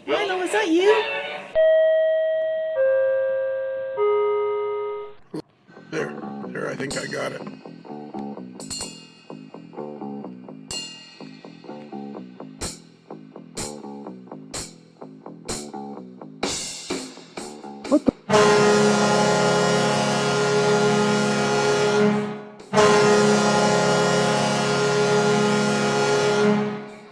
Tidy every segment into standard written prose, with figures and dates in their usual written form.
Lionel, is that you? There, I think I got it. What the?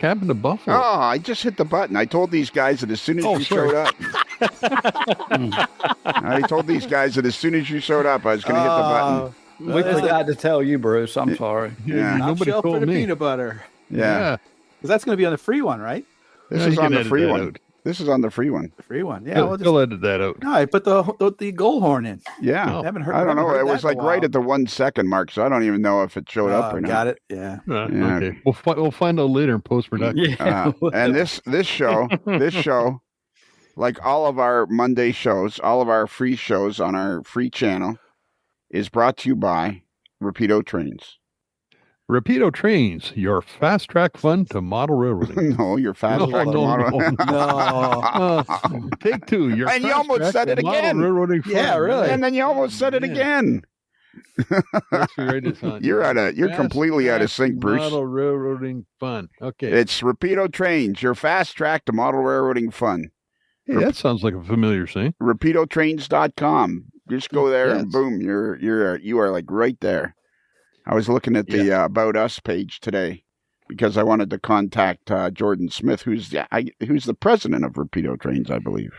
Happened to Buffalo? Oh, I just hit the button. I told these guys that as soon as you showed up. I told these guys that as soon as you showed up, I was going to hit the button. We forgot to tell you, Bruce. I'm sorry. Yeah, nobody shelf for told the me. peanut butter. Yeah. Because that's going to be on the free one, right? This Yeah, is you on can the edit free that one. out. This is on the free one. The free one. Yeah. He'll, We'll just, he'll edit that out. no, I put the goal horn in. Yeah. I haven't heard. I don't know. haven't heard It was that in like a right while. at the 1 second mark, so I don't even know if it showed up or not. Got it. Yeah. Yeah. Okay. We'll find out later in post production. And this show, like all of our Monday shows, all of our free shows on our free channel, is brought to you by Rapido Trains. Rapido Trains, your fast track fun to model railroading. No, you're fast track model. Take two. Your And you fast almost track said it to model again. Railroading fun. Yeah, really. And then you almost said it again. Let's rewrite this on. You're Fast completely out of track sync, to Bruce. Model railroading fun. Okay. It's Rapido Trains, your fast track to model railroading fun. Hey, that sounds like a familiar thing. RapidoTrains.com. Just go there and Yes. boom, you are like right there. I was looking at the About Us page today because I wanted to contact Jordan Smith, who's the president of Rapido Trains, I believe,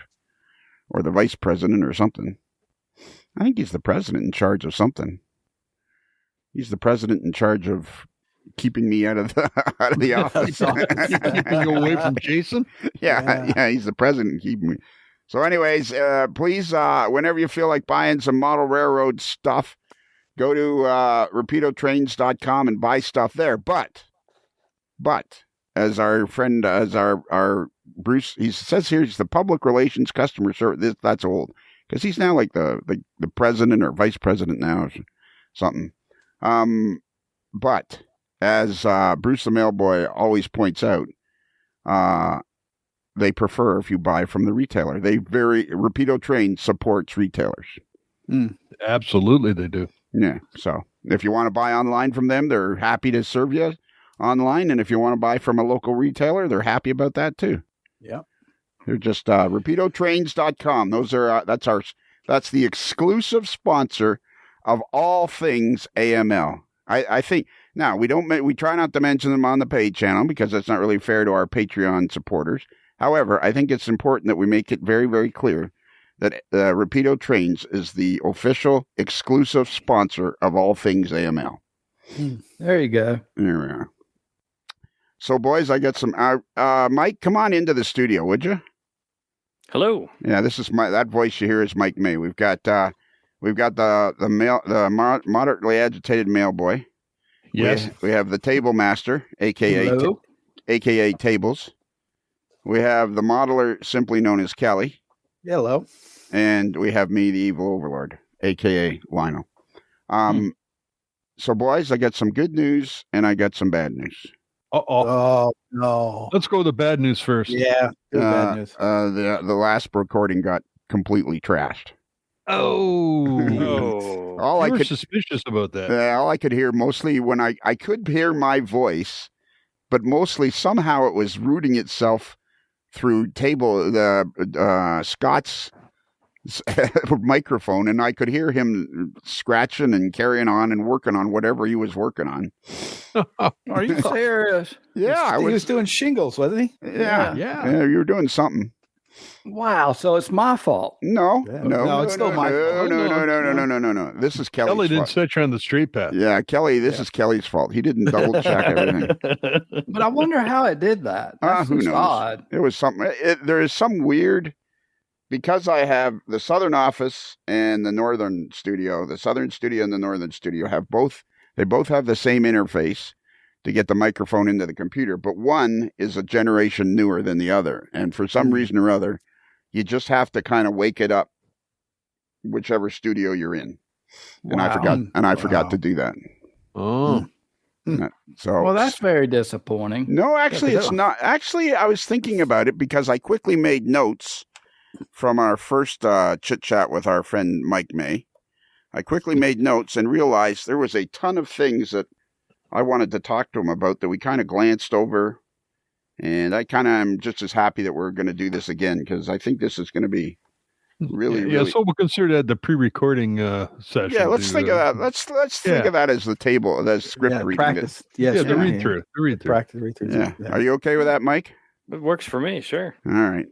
or the vice president or something. I think he's the president in charge of something. He's the president in charge of keeping me out of the office. Keeping you away from Jason? Yeah, he's the president keeping me. So anyways, please, whenever you feel like buying some model railroad stuff, go to RapidoTrains.com and buy stuff there. But as our friend, as our Bruce, he says here, he's the public relations customer service. That's old because he's now like the president or vice president now or something. But as Bruce the Mailboy always points out, they prefer if you buy from the retailer. Rapido Trains supports retailers. Absolutely, they do. Yeah. So if you want to buy online from them, they're happy to serve you online. And if you want to buy from a local retailer, they're happy about that too. Yeah. They're just RapidoTrains.com. That's the exclusive sponsor of all things AML. I think now we try not to mention them on the paid channel because that's not really fair to our Patreon supporters. However, I think it's important that we make it very, very clear that Rapido Trains is the official exclusive sponsor of all things AML. There you go. There we are. So, boys, I got some. Mike, come on into the studio, would you? Hello. Yeah, this is that voice you hear is Mike May. We've got the moderately agitated mailboy. Yes. We have the table master, aka Tables. We have the modeler, simply known as Kelly. Hello. And we have me, the evil overlord, a.k.a. Lionel. So, boys, I got some good news and I got some bad news. Oh, no. Let's go with the bad news first. Yeah. Bad news. The last recording got completely trashed. Oh. All You were suspicious about that. All I could hear mostly when I could hear my voice, but mostly somehow it was rooting itself through Scott's microphone, and I could hear him scratching and carrying on and working on whatever he was working on. Are you serious? Yeah, he was doing shingles, wasn't he? Yeah, you were doing something. Wow, so it's my fault. No, it's still my fault. No. This is Kelly's Kelly didn't fault. set you on the straight path. Yeah, Kelly, this is Kelly's fault. He didn't double check everything. But I wonder how it did that. That's Who just knows? odd. It was something. There is some weird, because I have the southern office and the northern studio. The southern studio and the northern studio have both. They both have the same interface to get the microphone into the computer, but one is a generation newer than the other. And for some reason or other, you just have to kind of wake it up, whichever studio you're in. And I forgot to do that. Oh. So Well, that's very disappointing. no, actually, it's not. Actually, I was thinking about it because I quickly made notes from our first chit chat with our friend Mike May. I quickly made notes and realized there was a ton of things that I wanted to talk to him about that we kind of glanced over. And I kind of am just as happy that we're going to do this again because I think this is going to be really. So we'll consider that the pre-recording session. Yeah, let's think of that. Let's think of that as the table, the script reading. Practice. Yes, the read through. The read through. Practice read through. Yeah. Are you okay with that, Mike? It works for me, sure. All right.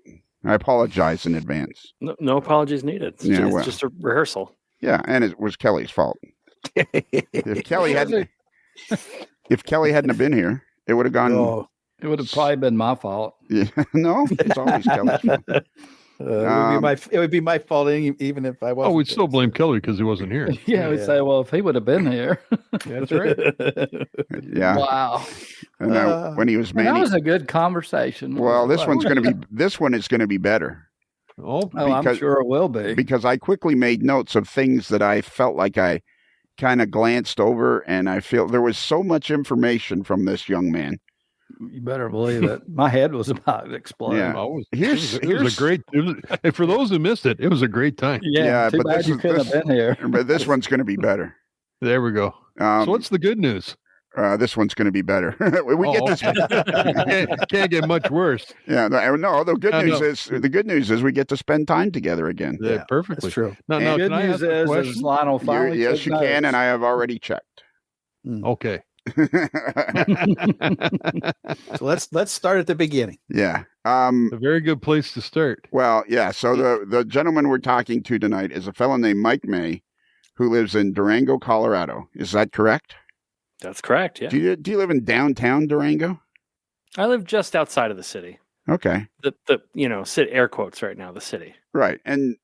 I apologize in advance. No apologies needed. It's just a rehearsal. Yeah, and it was Kelly's fault. If Kelly hadn't have been here, it would have gone. Oh, it would have probably been my fault. Yeah, no, it's always Kelly's fault. It would be my fault even if I wasn't. Oh, we'd still blame Kelly because he wasn't here. Yeah, we'd say, well, if he would have been here. That's right. Yeah. Wow. And when he was that was a good conversation. Well, this one is going to be better. I'm sure it will be. Because I quickly made notes of things that I felt like I kind of glanced over, and I feel there was so much information from this young man. You better believe it. My head was about to explode. Yeah. It was a great. And for those who missed it, it was a great time. Yeah, too bad you couldn't have been here. But this one's going to be better. There we go. So what's the good news? This one's going to be better. Can't get much worse. Yeah, no. The good news is we get to spend time together again. Yeah, perfectly. That's true. Now, the good can I news ask a question? is Lionel finally yes, you can, and I have already checked. Okay. So let's start at the beginning. Yeah. A very good place to start. Well, yeah. So the gentleman we're talking to tonight is a fellow named Mike May, who lives in Durango, Colorado. Is that correct? That's correct. Yeah. Do you live in downtown Durango? I live just outside of the city. Okay. The city, air quotes right now, the city. Right. And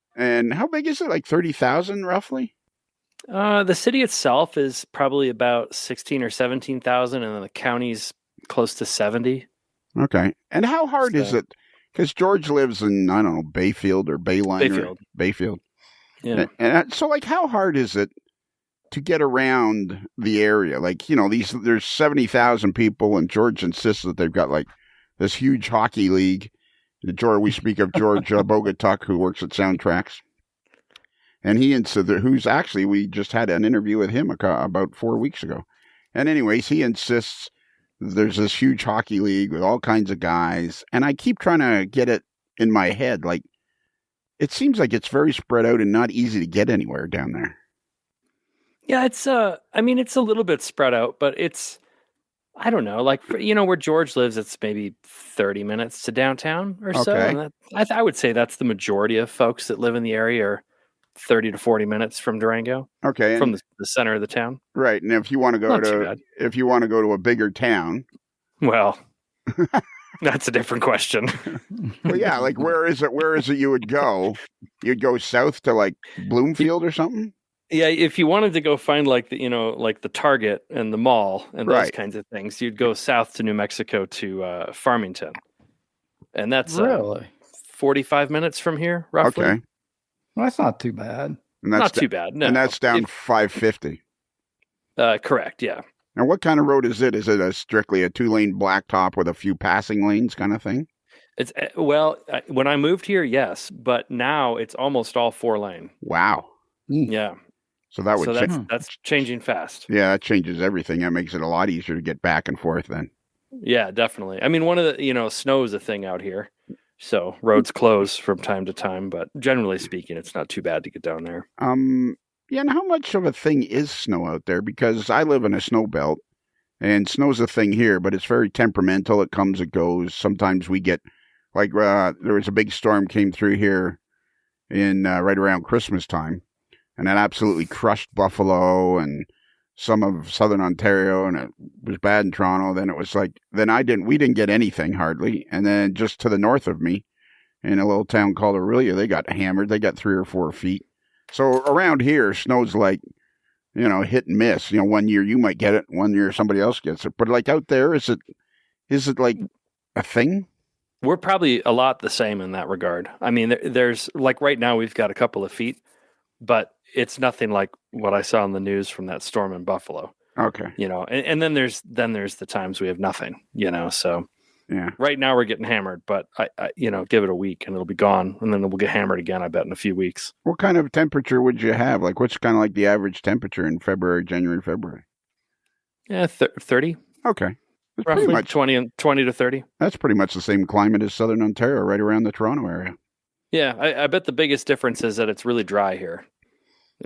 how big is it? Like 30,000 roughly? The city itself is probably about 16 or 17,000, and then the county's close to 70. Okay. And how hard is it? Because George lives in, I don't know, Bayfield or Bayline. Bayfield. Yeah. And so, like, how hard is it to get around the area? Like, there's 70,000 people, and George insists that they've got, like, this huge hockey league. We speak of George Bogatuk, who works at Soundtracks. And we just had an interview with him about 4 weeks ago. And anyways, he insists there's this huge hockey league with all kinds of guys. And I keep trying to get it in my head. Like, it seems like it's very spread out and not easy to get anywhere down there. Yeah, it's a little bit spread out, but it's, I don't know, like, where George lives, it's maybe 30 minutes to downtown or so. Okay. And I would say that's the majority of folks that live in the area are 30 to 40 minutes from Durango. Okay. From the center of the town. Right. And if you want to go to a bigger town. Well, that's a different question. Well, yeah, like where is it you would go? You'd go south to like Bloomfield or something? Yeah, if you wanted to go find like the Target and the mall and those kinds of things, you'd go south to New Mexico to Farmington. And that's really 45 minutes from here, roughly. Okay. Well, that's not too bad. And that's not too bad. No. And that's down 550. Correct, yeah. And what kind of road is it? Is it strictly a 2-lane blacktop with a few passing lanes kind of thing? It's when I moved here, yes, but now it's almost all 4-lane. Wow. Yeah. So that's changing fast. Yeah, that changes everything. That makes it a lot easier to get back and forth then. Yeah, definitely. I mean, one of the, snow is a thing out here. So roads close from time to time, but generally speaking, it's not too bad to get down there. Yeah, and how much of a thing is snow out there? Because I live in a snow belt, and snow's a thing here, but it's very temperamental. It comes, it goes. Sometimes we get, like, there was a big storm came through here in right around Christmas time, and it absolutely crushed Buffalo and some of southern Ontario, and it was bad in Toronto. Then it was like, we didn't get anything hardly. And then just to the north of me, in a little town called Aurelia, they got hammered. They got 3 or 4 feet. So around here, snow's like, hit and miss. One year you might get it, one year somebody else gets it. But like out there, is it like a thing? We're probably a lot the same in that regard. I mean, there's like right now we've got a couple of feet, but it's nothing like what I saw in the news from that storm in Buffalo. Okay. And then there's the times we have nothing, so Yeah. right now we're getting hammered, but I give it a week and it'll be gone, and then we'll get hammered again, I bet, in a few weeks. What kind of temperature would you have? Like, what's kind of like the average temperature in January, February? Yeah, 30. Okay. That's Roughly pretty much 20 to 30. That's pretty much the same climate as Southern Ontario, right around the Toronto area. Yeah, I bet the biggest difference is that it's really dry here.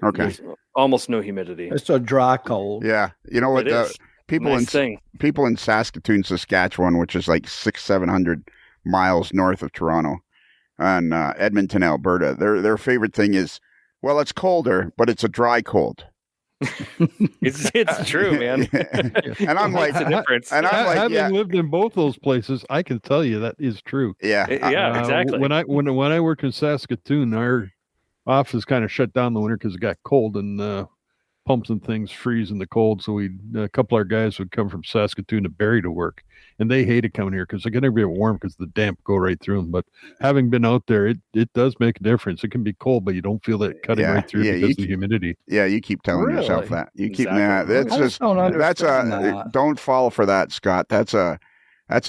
Okay. There's almost no humidity. It's a dry cold. Yeah. You know what? It is. People in Saskatoon, Saskatchewan, which is like 600-700 miles north of Toronto, and Edmonton, Alberta, their favorite thing is, well, it's colder, but it's a dry cold. It's true, man. And I'm like, having lived in both those places, I can tell you that is true. Yeah, exactly. When I worked in Saskatoon, our office kind of shut down the winter because it got cold, and pumps and things freeze in the cold. So a couple of our guys would come from Saskatoon to Barrie to work, and they hated coming here because they could never get warm because the damp go right through them. But having been out there, it does make a difference. It can be cold, but you don't feel it cutting right through because of the humidity. Yeah, you keep telling yourself that. You keep don't fall for that, Scott. That's a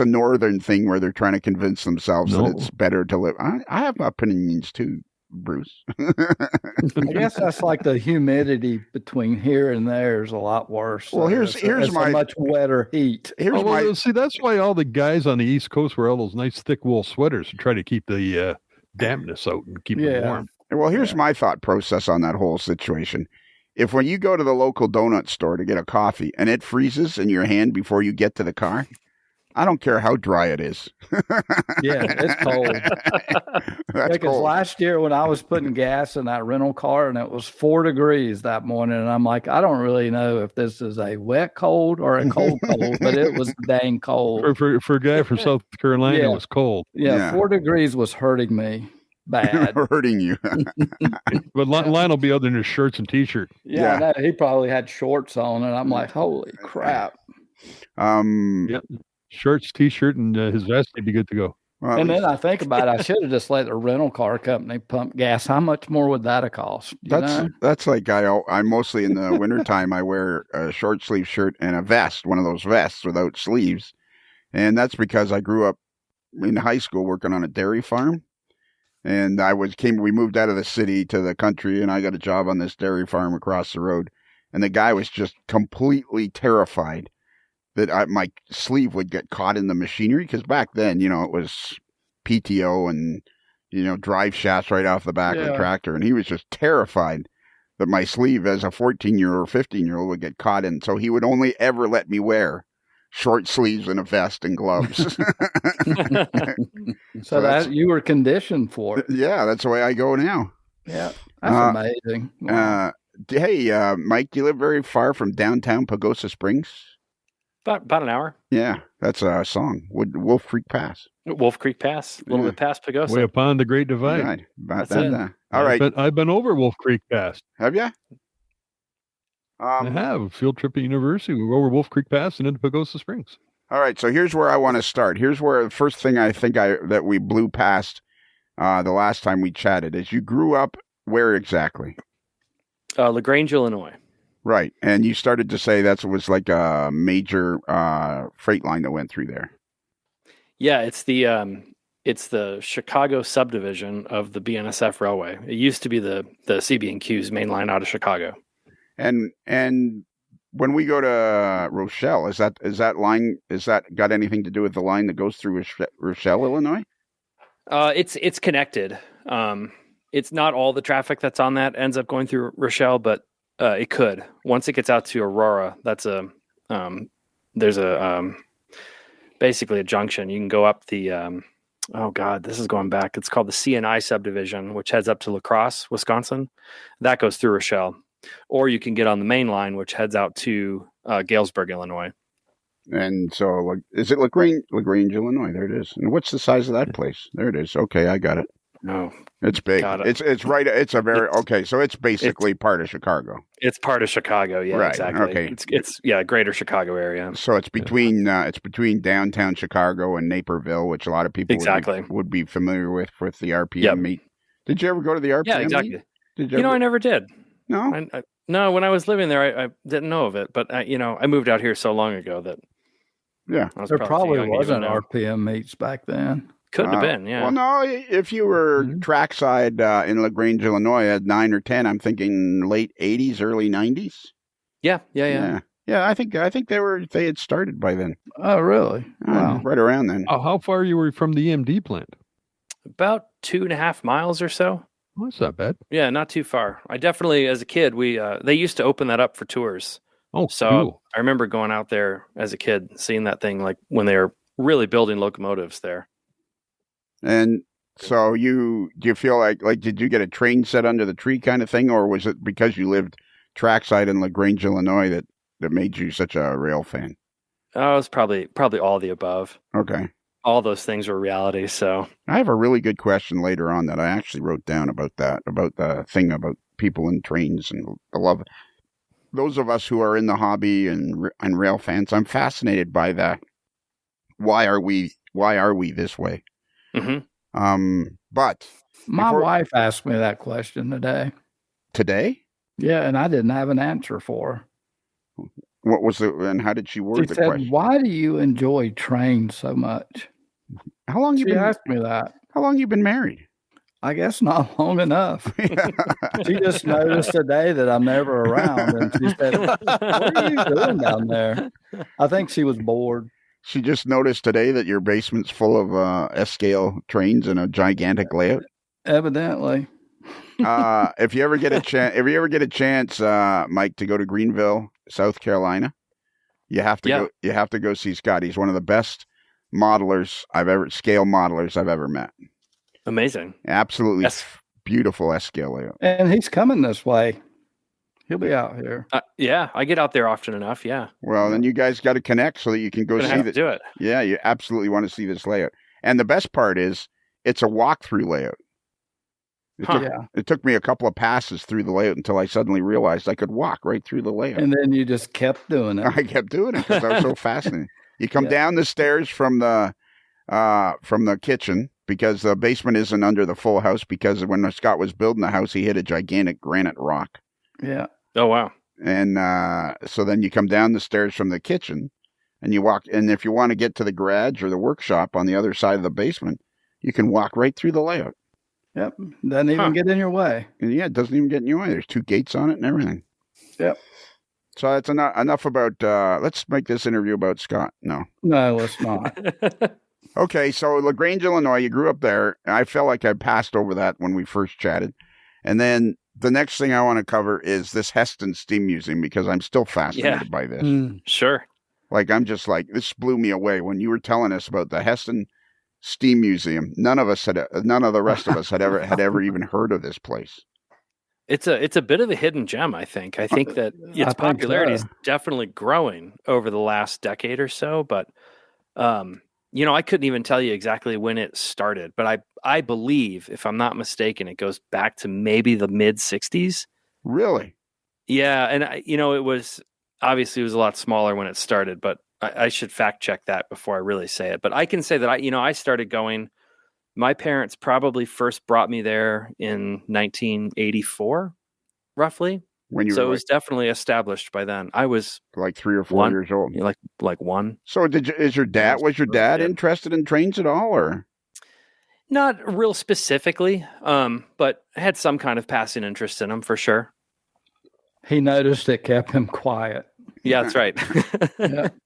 northern thing where they're trying to convince themselves that it's better to live. I have opinions too, Bruce. I guess that's like the humidity between here and there is a lot worse. Well, here's a much wetter heat. See, that's why all the guys on the East Coast wear all those nice thick wool sweaters to try to keep the dampness out and keep it warm. Well, here's my thought process on that whole situation. If when you go to the local donut store to get a coffee and it freezes in your hand before you get to the car, I don't care how dry it is. Yeah, it's cold. That's because cold. last year when I was putting gas in that rental car and it was 4 degrees that morning, and I'm like, I don't really know if this is a wet cold or a cold cold, but it was dang cold. For a guy from South Carolina, it was cold. Yeah, 4 degrees was hurting me bad. Hurting you. But Lionel will be out in his shirts and T-shirt. Yeah. No, he probably had shorts on, and I'm like, holy crap. Yep. Shirts, T-shirt, and his vest would be good to go. Well, and then I think about it, I should have just let the rental car company pump gas. How much more would that have cost? That's like I mostly in the wintertime, I wear a short sleeve shirt and a vest, one of those vests without sleeves. And that's because I grew up in high school working on a dairy farm. And we moved out of the city to the country, and I got a job on this dairy farm across the road. And the guy was just completely terrified that my sleeve would get caught in the machinery, because back then, it was PTO and, drive shafts right off the back of the tractor. And he was just terrified that my sleeve as a 14-year-old or 15-year-old would get caught in. So he would only ever let me wear short sleeves and a vest and gloves. So that you were conditioned for it. Yeah, that's the way I go now. Yeah, that's amazing. Wow. Hey, Mike, do you live very far from downtown Pagosa Springs? About an hour. Yeah, that's a song. Wolf Creek Pass. Wolf Creek Pass, a little bit past Pagosa. Way upon the Great Divide. Right. About That's that. it. All right. I've been over Wolf Creek Pass. Have you? I have a field trip at university. We go over Wolf Creek Pass and into Pagosa Springs. All right. So here's where I want to start. Here's where the first thing I think that we blew past the last time we chatted is you grew up where exactly? LaGrange, Illinois. Right. And you started to say that was like a major freight line that went through there. Yeah, it's the Chicago subdivision of the BNSF Railway. It used to be the CB&Q's main line out of Chicago. And when we go to Rochelle, is that got anything to do with the line that goes through Rochelle, Illinois? It's connected. It's not all the traffic that's on that ends up going through Rochelle, but it could. Once it gets out to Aurora, there's basically a junction. You can go up the this is going back. It's called the CNI subdivision, which heads up to La Crosse, Wisconsin. That goes through Rochelle. Or you can get on the main line, which heads out to Galesburg, Illinois. And so, is it LaGrange, Illinois? There it is. And what's the size of that place? There it is. Okay, I got it. No, it's big. It's right. It's a very okay. So it's basically part of Chicago. It's part of Chicago. Yeah, right. Exactly. Okay. It's greater Chicago area. So it's between downtown Chicago and Naperville, which a lot of people would be familiar with the RPM meet. Did you ever go to the RPM? Yeah, exactly. Meet? I never did. No, No, when I was living there, I didn't know of it, but I moved out here so long ago that Yeah. I was There too probably young to even wasn't know. RPM meets back then. Couldn't have been, yeah. Well, no, if you were Mhm. trackside in LaGrange, Illinois at 9 or 10, I'm thinking late 80s, early 90s. Yeah. Yeah, I think they had started by then. Oh, really? Wow. Right around then. How far you were from the EMD plant? About 2.5 miles or so. Well, that's not bad. Yeah, not too far. I definitely, as a kid, they used to open that up for tours. Oh, So cool. I remember going out there as a kid, seeing that thing like when they were really building locomotives there. And so do you feel like did you get a train set under the tree kind of thing, or was it because you lived trackside in LaGrange, Illinois that made you such a rail fan? Oh, it was probably all the above. Okay. All those things were reality. So I have a really good question later on that I actually wrote down about the thing about people in trains and I love it. Those of us who are in the hobby and rail fans, I'm fascinated by that. Why are we this way? mm-hmm. But My wife asked me that question today. Today? Yeah, and I didn't have an answer for her. What was and how did she word She the said, question? "Why do you enjoy trains so much?" How long She asked me that. How long you been married? I guess not long enough. She just noticed today that I'm never around, and she said, "What are you doing down there?" I think she was bored. She just noticed today that your basement's full of S-scale trains in a gigantic layout. Evidently. If you ever get a chance, Mike, to go to Greenville, South Carolina, you have to go. You have to go see Scott. He's one of the best scale modelers I've ever met. Amazing. Absolutely beautiful S-scale layout. And he's coming this way. He'll be out here. Yeah, I get out there often enough. Yeah. Well, then you guys got to connect so that you can go see it. Do it. Yeah, you absolutely want to see this layout. And the best part is, it's a walkthrough layout. It took me a couple of passes through the layout until I suddenly realized I could walk right through the layout. And then you just kept doing it. I kept doing it because I was so fascinated. You come down the stairs from the kitchen, because the basement isn't under the full house, because when Scott was building the house, he hit a gigantic granite rock. Yeah. Oh, wow. And so then you come down the stairs from the kitchen and you walk. And if you want to get to the garage or the workshop on the other side of the basement, you can walk right through the layout. Yep. Doesn't even get in your way. And yeah, it doesn't even get in your way. There's 2 gates on it and everything. Yep. So that's enough about, let's make this interview about Scott. No, let's not. Okay. So LaGrange, Illinois, you grew up there. I felt like I passed over that when we first chatted. And then the next thing I want to cover is this Heston Steam Museum, because I'm still fascinated by this. Sure. Like, I'm just like, this blew me away when you were telling us about the Heston Steam Museum. None of the rest of us had ever even heard of this place. It's a bit of a hidden gem, I think. I think that its popularity is definitely growing over the last decade or so, but I couldn't even tell you exactly when it started, but I believe, if I'm not mistaken, it goes back to maybe the mid 60s. Really? Yeah, and it was obviously a lot smaller when it started, but I should fact check that before I really say it. But I can say that I started going. My parents probably first brought me there in 1984, roughly. It was definitely established by then. I was like 3 or 4 years old. Like 1. So was your dad interested in trains at all, or? Not real specifically, but had some kind of passing interest in them for sure. He noticed it kept him quiet. Yeah, that's right.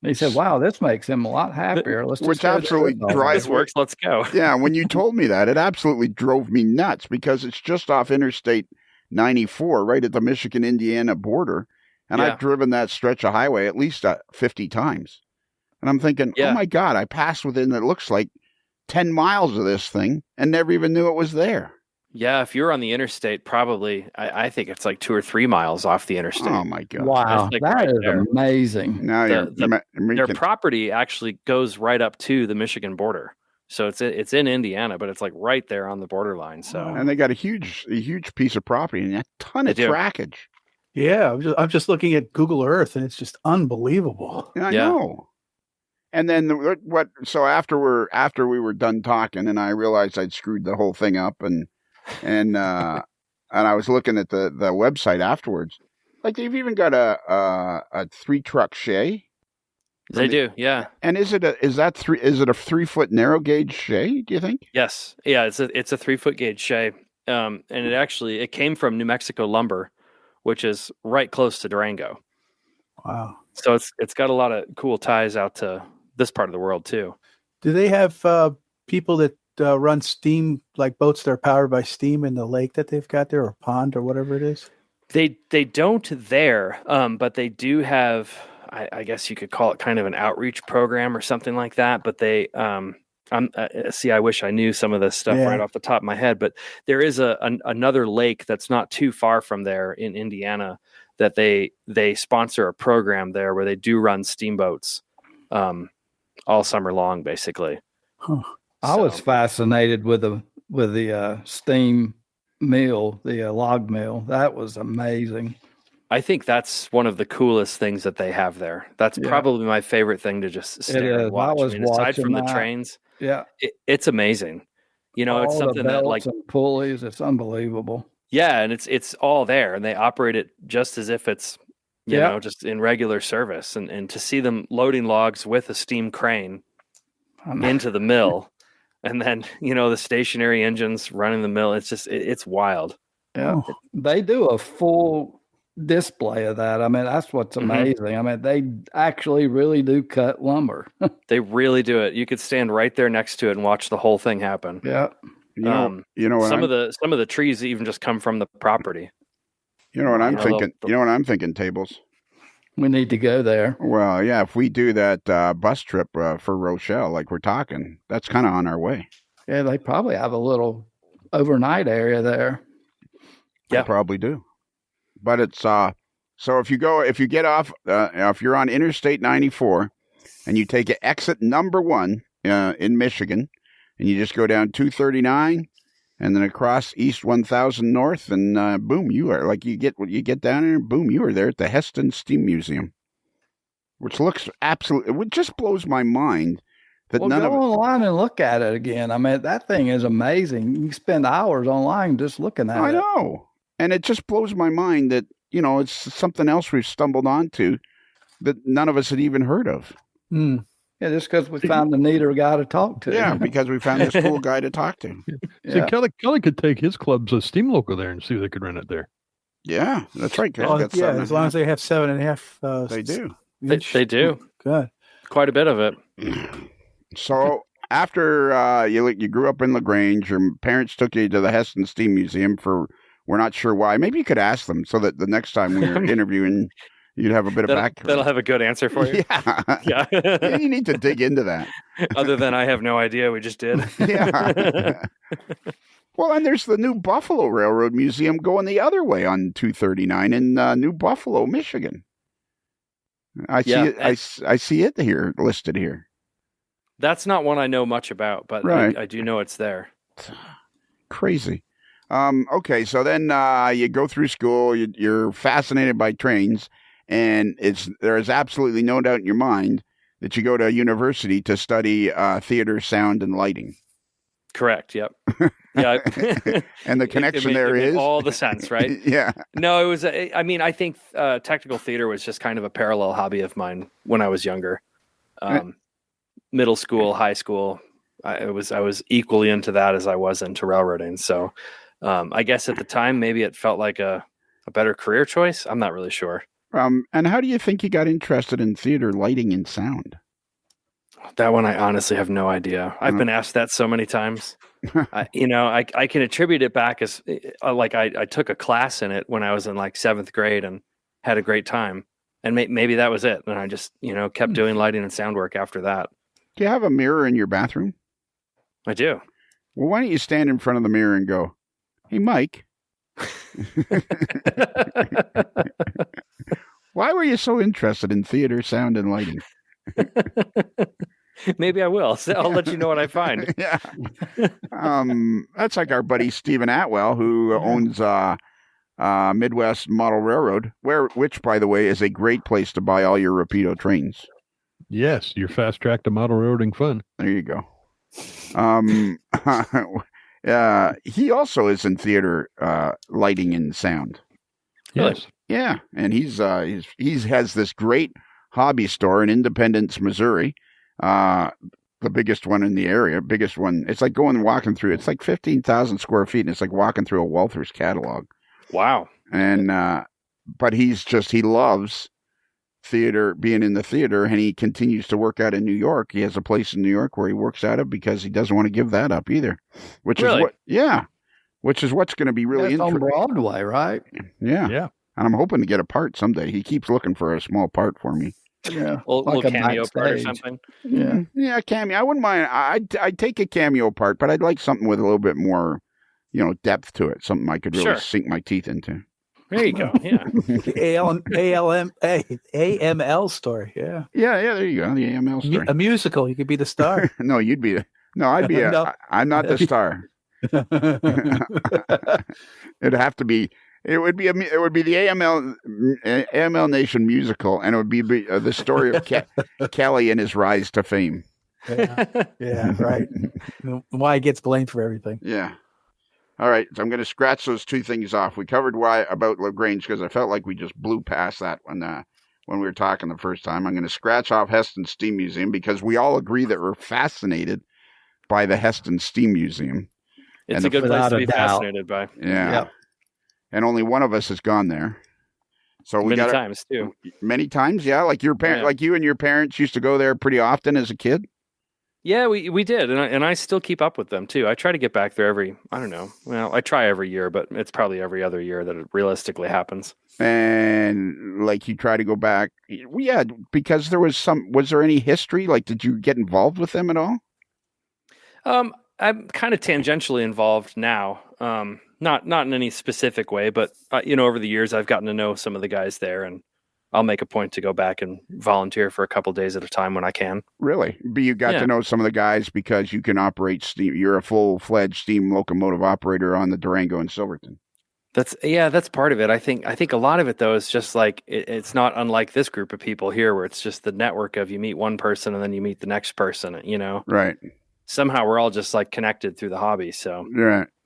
He said, "Wow, this makes him a lot happier." Which absolutely drives works. Let's go. Yeah, when you told me that, it absolutely drove me nuts, because it's just off Interstate 94, right at the Michigan-Indiana border, and I've driven that stretch of highway at least 50 times, and I'm thinking, oh my God, I passed within, it looks like 10 miles of this thing and never even knew it was there. Yeah, if you're on the interstate, probably, I think it's like 2 or 3 miles off the interstate. Oh, my God. Wow, that is amazing. Now their property actually goes right up to the Michigan border. So it's in Indiana, but it's like right there on the borderline. So and they got a huge piece of property and a ton of trackage. Yeah, I'm just looking at Google Earth, and it's just unbelievable. I know. And then so after we were done talking, and I realized I'd screwed the whole thing up, and I was looking at the website afterwards. Like they've even got a 3-truck shay. They do, yeah. And is it a 3-foot narrow gauge shay? Do you think? Yes, yeah. It's a 3-foot gauge shay, and it came from New Mexico lumber, which is right close to Durango. Wow. So it's got a lot of cool ties out to this part of the world too. Do they have people that run steam, like boats that are powered by steam in the lake that they've got there, or pond, or whatever it is? They don't there, but they do have. I guess you could call it kind of an outreach program or something like that. But they, I wish I knew some of this stuff right off the top of my head. But there is another lake that's not too far from there in Indiana that they sponsor a program there where they do run steamboats all summer long, basically. Huh. I was fascinated with the steam mill, the log mill. That was amazing. I think that's one of the coolest things that they have there. That's probably my favorite thing to just stare and watch. Aside from the trains, it's amazing. It's something that like and pulleys. It's unbelievable. Yeah, and it's all there, and they operate it just as if it's just in regular service. And to see them loading logs with a steam crane into the mill, and then the stationary engines running the mill. It's just it's wild. Yeah, they do a full display of that. I mean, that's what's amazing. I mean, they actually really do cut lumber. They really do it. You could stand right there next to it and watch the whole thing happen. Yeah. Some of the trees even just come from the property. You know what I'm thinking? You know what I'm thinking, Tables? We need to go there. Well, yeah, if we do that bus trip for Rochelle, like we're talking, that's kind of on our way. Yeah, they probably have a little overnight area there. Yeah, they probably do. But it's so if you get off, if you're on Interstate 94 and you take exit number 1 in Michigan, and you just go down 239 and then across East 1000 North, and boom, you are like you get down there, and boom, you are there at the Heston Steam Museum, which looks absolutely. It just blows my mind that go online and look at it again. I mean, that thing is amazing. You can spend hours online just looking at it. I know. And it just blows my mind that, it's something else we've stumbled onto that none of us had even heard of. Mm. Yeah, just because we found a neater guy to talk to. Yeah, because we found this cool guy to talk to. See, Kelly could take his club's steam loco there and see if they could rent it there. Yeah, that's right. As long as they have 7.5. They do. They do. Good. Quite a bit of it. So after you grew up in LaGrange, your parents took you to the Heston Steam Museum for... We're not sure why. Maybe you could ask them so that the next time we're interviewing, you'd have a bit of background. That'll have a good answer for you. Yeah. You need to dig into that. Other than I have no idea. We just did. Yeah. Well, and there's the New Buffalo Railroad Museum going the other way on 239 in New Buffalo, Michigan. I see it here, listed here. That's not one I know much about, but right. I do know it's there. Crazy. Okay, so then you go through school, you're fascinated by trains, and there is absolutely no doubt in your mind that you go to university to study theater, sound, and lighting. Correct, yep. Yeah. And the connection there is all the sense, right? Yeah. No, it was, I think technical theater was just kind of a parallel hobby of mine when I was younger. Middle school, high school, I was equally into that as I was into railroading, so... I guess at the time, maybe it felt like a better career choice. I'm not really sure. And how do you think you got interested in theater, lighting, and sound? That one, I honestly have no idea. I've been asked that so many times. I can attribute it back as like I took a class in it when I was in like 7th grade and had a great time. And maybe that was it. And I just, kept doing lighting and sound work after that. Do you have a mirror in your bathroom? I do. Well, why don't you stand in front of the mirror and go, "Hey, Mike, why were you so interested in theater, sound, and lighting?" Maybe I will. So I'll let you know what I find. Yeah. That's like our buddy Stephen Atwell, who owns Midwest Model Railroad, which, by the way, is a great place to buy all your Rapido trains. Yes, your fast track to model railroading fun. There you go. He also is in theater, lighting, and sound. Yes. Yeah, and he's has this great hobby store in Independence, Missouri, the biggest one in the area. Biggest one. It's like walking through. It's like 15,000 square feet, and it's like walking through a Walther's catalog. Wow. And but he loves theater, being in the theater, and he continues to work out in New York. He has a place in New York where he works out of because he doesn't want to give that up either. Which is what's going to be really That's on Broadway, right? Yeah. Yeah. And I'm hoping to get a part someday. He keeps looking for a small part for me. Yeah, Little cameo part or backstage. something. Yeah, cameo. I wouldn't mind. I'd take a cameo part, but I'd like something with a little bit more, depth to it. Something I could really sink my teeth into. There you go. Yeah. AML story. Yeah. Yeah. There you go. The AML story. A musical. You could be the star. No, you'd be. I'd be. No. I'm not the star. It'd have to be. It would be the AML Nation musical, and it would be the story of Kelly and his rise to fame. Yeah, right. Why he gets blamed for everything. Yeah. All right, so I'm going to scratch those two things off. We covered why about LaGrange because I felt like we just blew past that when we were talking the first time. I'm going to scratch off Heston Steam Museum because we all agree that we're fascinated by the Heston Steam Museum. It's a good place to be fascinated by. Yeah. Yep. And only one of us has gone there. So we got times too. Many times, yeah. Like your parent, like you and your parents used to go there pretty often as a kid. Yeah, we did, and I still keep up with them too. I try to get back there I try every year, but it's probably every other year that it realistically happens. And like you try to go back, yeah, because was there any history? Like, did you get involved with them at all? I'm kind of tangentially involved now. Not in any specific way, but over the years I've gotten to know some of the guys there, and I'll make a point to go back and volunteer for a couple days at a time when I can. Really? But you got to know some of the guys because you can operate steam. You're a full-fledged steam locomotive operator on the Durango and Silverton. That's part of it. I think a lot of it though is just like it's not unlike this group of people here, where it's just the network of you meet one person and then you meet the next person. Right. Somehow we're all just like connected through the hobby. So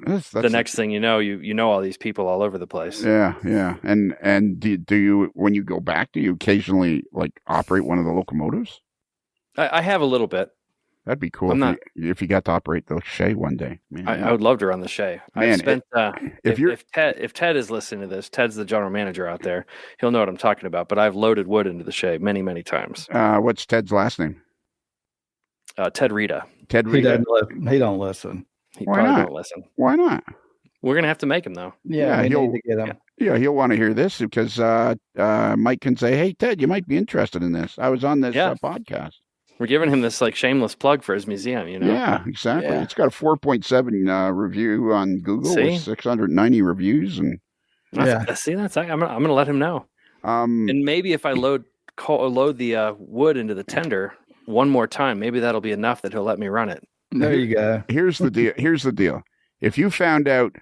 that's the next thing you know all these people all over the place. Yeah. And do you, when you go back, do you occasionally like operate one of the locomotives? I have a little bit. That'd be cool if you got to operate the Shay one day. Man, I would love to run the Shay. I've spent if Ted is listening to this, Ted's the general manager out there. He'll know what I'm talking about. But I've loaded wood into the Shay many, many times. What's Ted's last name? Ted Rita. Ted Rita. He don't listen. He probably don't listen. Why not? We're gonna have to make him though. Yeah, he'll need to get him. Yeah, he'll want to hear this because Mike can say, "Hey, Ted, you might be interested in this. I was on this podcast." We're giving him this like shameless plug for his museum, Yeah, exactly. Yeah. It's got a 4.7 review on Google with 690 reviews, and see, that's I'm gonna let him know. And maybe if I load the wood into the tender one more time, maybe that'll be enough that he'll let me run it. There you go. Here's the deal. If you found out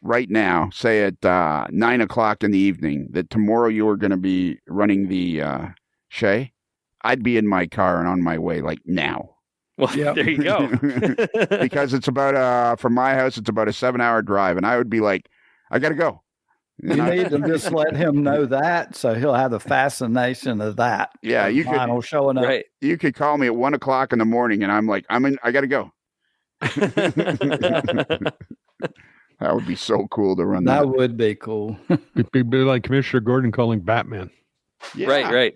right now, say at 9:00 in the evening, that tomorrow you were going to be running the Shay, I'd be in my car and on my way like now. Well, there you go. Because it's about from my house, it's about a 7-hour drive, and I would be like, I got to go. You need to just let him know that, so he'll have the fascination of that. Yeah, you could showing up. Right. You could call me at 1:00 in the morning, and I'm like, I got to go. That would be so cool to run. That would be cool. It'd be like Commissioner Gordon calling Batman. Yeah. Right.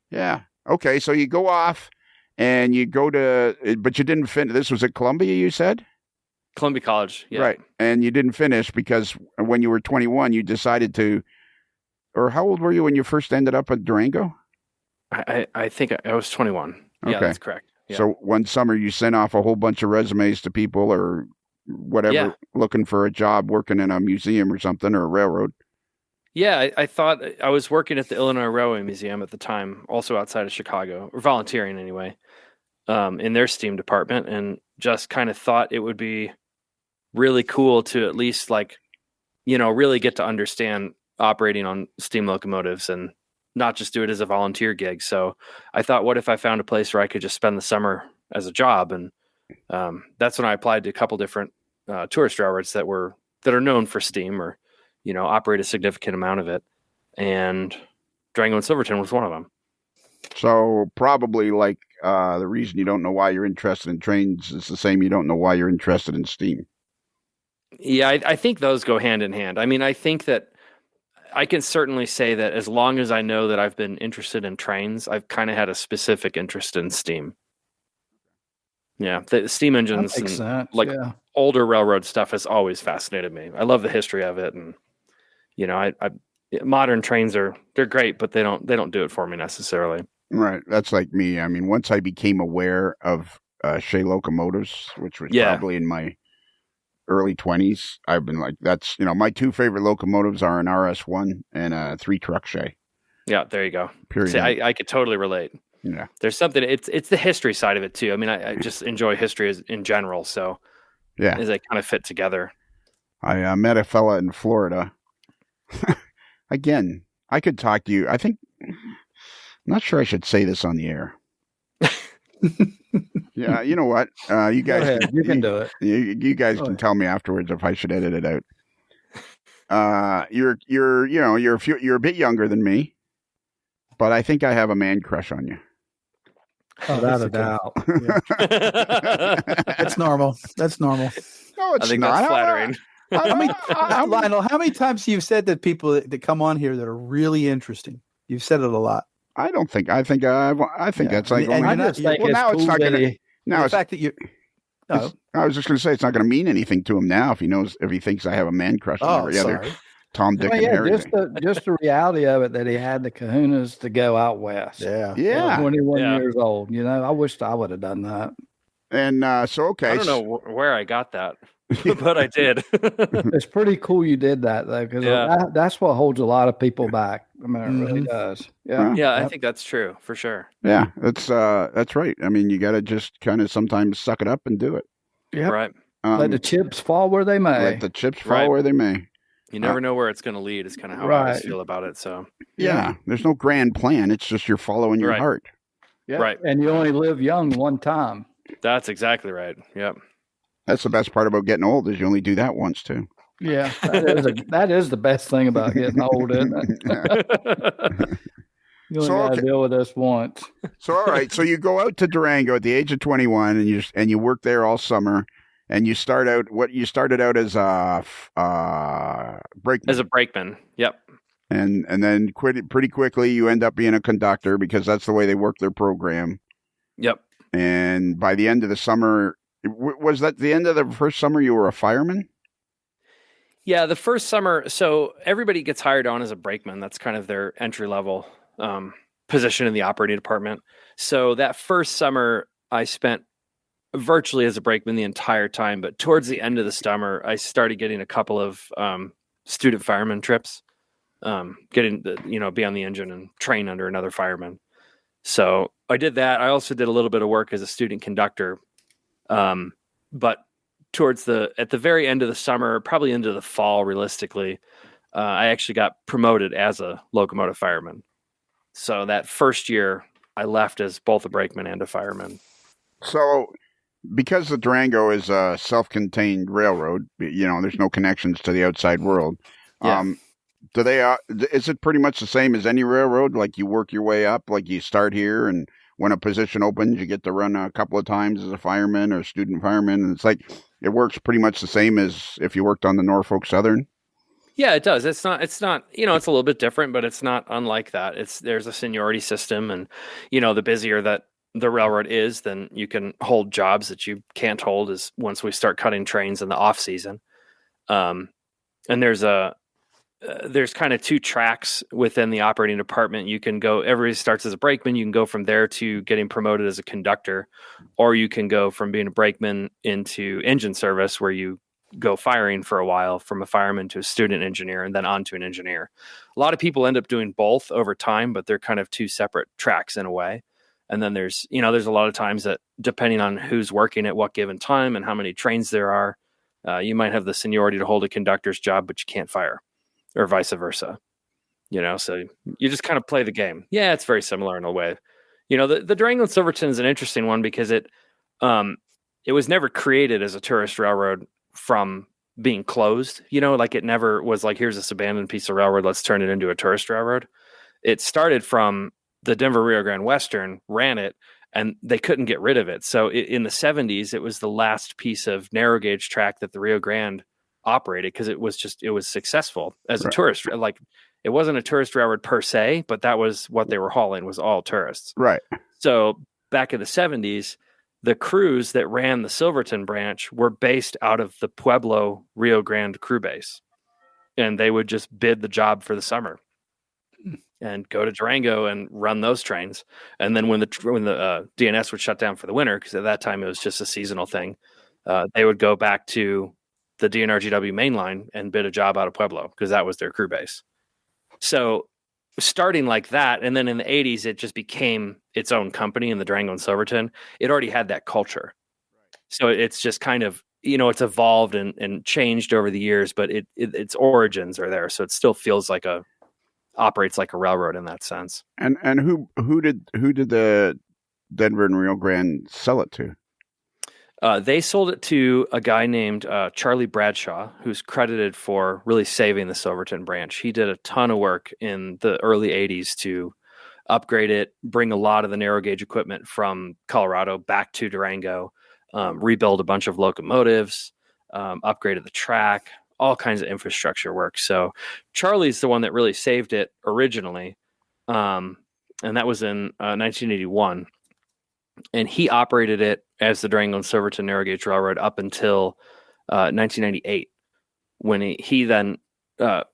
Yeah. Okay, so you go off, and you go to, but you didn't finish. This was at Columbia, you said. Columbia College, yeah. Right. And you didn't finish because when you were 21, you decided to, or how old were you when you first ended up at Durango? I think I was 21. Okay. Yeah, that's correct. Yeah. So one summer you sent off a whole bunch of resumes to people or whatever, looking for a job working in a museum or something or a railroad. Yeah, I thought I was working at the Illinois Railway Museum at the time, also outside of Chicago, or volunteering anyway, in their steam department, and just kind of thought it would be really cool to at least really get to understand operating on steam locomotives and not just do it as a volunteer gig. So I thought, what if I found a place where I could just spend the summer as a job? And that's when I applied to a couple different tourist railroads that are known for steam or operate a significant amount of it. And Durango and Silverton was one of them. So probably like the reason you don't know why you're interested in trains is the same you don't know why you're interested in steam. Yeah, I think those go hand in hand. I mean, I think that I can certainly say that as long as I know that I've been interested in trains, I've kind of had a specific interest in steam. Yeah, the steam engines That makes and sense. older railroad stuff has always fascinated me. I love the history of it, and modern trains they're great, but they don't do it for me necessarily. Right, that's like me. I mean, once I became aware of Shea locomotives, which was probably in my early 20s, I've been like, that's my two favorite locomotives are an RS1 and a 3-truck Shea. Yeah, there you go. Period. See, I could totally relate. Yeah, there's something. It's the history side of it too. I mean, I just enjoy history in general. So as they kind of fit together. I met a fella in Florida. Again, I could talk to you. I'm not sure I should say this on the air. Yeah, you know what? You guys, you can do it. You guys can tell me afterwards if I should edit it out. You're a bit younger than me, but I think I have a man crush on you. Without a doubt. That's normal. That's normal. No, it's I think not. that's flattering. Lionel, how many times have you said that people that come on here that are really interesting? You've said it a lot. I don't think. I think that's like. And only, now it's not going to. Now the fact that you. No. I was just going to say it's not going to mean anything to him now if he thinks I have a man crush on every other Tom, Dick, and Harry. Just the reality of it that he had the kahunas to go out west. Yeah. 21 years old. I wished I would have done that. And so, okay. I don't know where I got that, but I did. It's pretty cool you did that, though, because that's what holds a lot of people back. I mean, it really does. Yeah, I think that's true, for sure. Yeah, that's right. I mean, you got to just kind of sometimes suck it up and do it. Yeah. Right. Let the chips fall where they may. Let the chips fall where they may. You never know where it's going to lead. Is kind of how I always feel about it. So there's no grand plan. It's just you're following your heart. Yeah. Right. And you only live young one time. That's exactly right. Yep. That's the best part about getting old is you only do that once too. Yeah, that is the best thing about getting old, isn't it? You only got to deal with this once. So all right, so you go out to Durango at the age of 21, and you work there all summer. And you started out as a brakeman. As a brakeman, yep. And then pretty quickly you end up being a conductor because that's the way they work their program. Yep. And by the end of the summer, was that the end of the first summer you were a fireman? Yeah, the first summer. So everybody gets hired on as a brakeman. That's kind of their entry level position in the operating department. So that first summer I spent virtually as a brakeman the entire time, but towards the end of the summer, I started getting a couple of student fireman trips, getting be on the engine and train under another fireman. So I did that. I also did a little bit of work as a student conductor, but at the very end of the summer, probably into the fall, realistically, I actually got promoted as a locomotive fireman. So that first year, I left as both a brakeman and a fireman. So, because the Durango is a self-contained railroad, there's no connections to the outside world. Yeah. Is it pretty much the same as any railroad? Like you work your way up, like you start here, and when a position opens, you get to run a couple of times as a fireman or student fireman, and it's like it works pretty much the same as if you worked on the Norfolk Southern. Yeah, it does. It's not, it's a little bit different, but it's not unlike that. There's a seniority system, and the busier that the railroad is, then you can hold jobs that you can't hold as once we start cutting trains in the off season. And there's kind of two tracks within the operating department. You can go, everybody starts as a brakeman. You can go from there to getting promoted as a conductor, or you can go from being a brakeman into engine service, where you go firing for a while, from a fireman to a student engineer and then on to an engineer. A lot of people end up doing both over time, but they're kind of two separate tracks in a way. And then there's a lot of times that, depending on who's working at what given time and how many trains there are, you might have the seniority to hold a conductor's job, but you can't fire, or vice versa. So you just kind of play the game. Yeah, it's very similar in a way. The Durango and Silverton is an interesting one because it was never created as a tourist railroad from being closed. Like it never was like, here's this abandoned piece of railroad, let's turn it into a tourist railroad. It started from the Denver Rio Grande Western, ran it, and they couldn't get rid of it. So in the 70s, it was the last piece of narrow gauge track that the Rio Grande operated because it was successful as a tourist. Like it wasn't a tourist railroad per se, but that was what they were hauling, was all tourists. Right. So back in the 70s, the crews that ran the Silverton branch were based out of the Pueblo Rio Grande crew base, and they would just bid the job for the summer and go to Durango and run those trains. And then when the DNS would shut down for the winter, because at that time it was just a seasonal thing, they would go back to the DNRGW main line and bid a job out of Pueblo because that was their crew base. So starting like that, and then in the 80s, it just became its own company in the Durango and Silverton. It already had that culture. So it's just kind of, it's evolved and changed over the years, but its origins are there. So it still feels like operates like a railroad in that sense. And who did the Denver and Rio Grande sell it to? They sold it to a guy named Charlie Bradshaw, who's credited for really saving the Silverton branch. He did a ton of work in the early 80s to upgrade it, bring a lot of the narrow gauge equipment from Colorado back to Durango, rebuild a bunch of locomotives, upgraded the track, all kinds of infrastructure work. So Charlie's the one that really saved it originally. And that was in 1981. And he operated it as the Durango and Silverton narrow gauge railroad up until 1998, when he then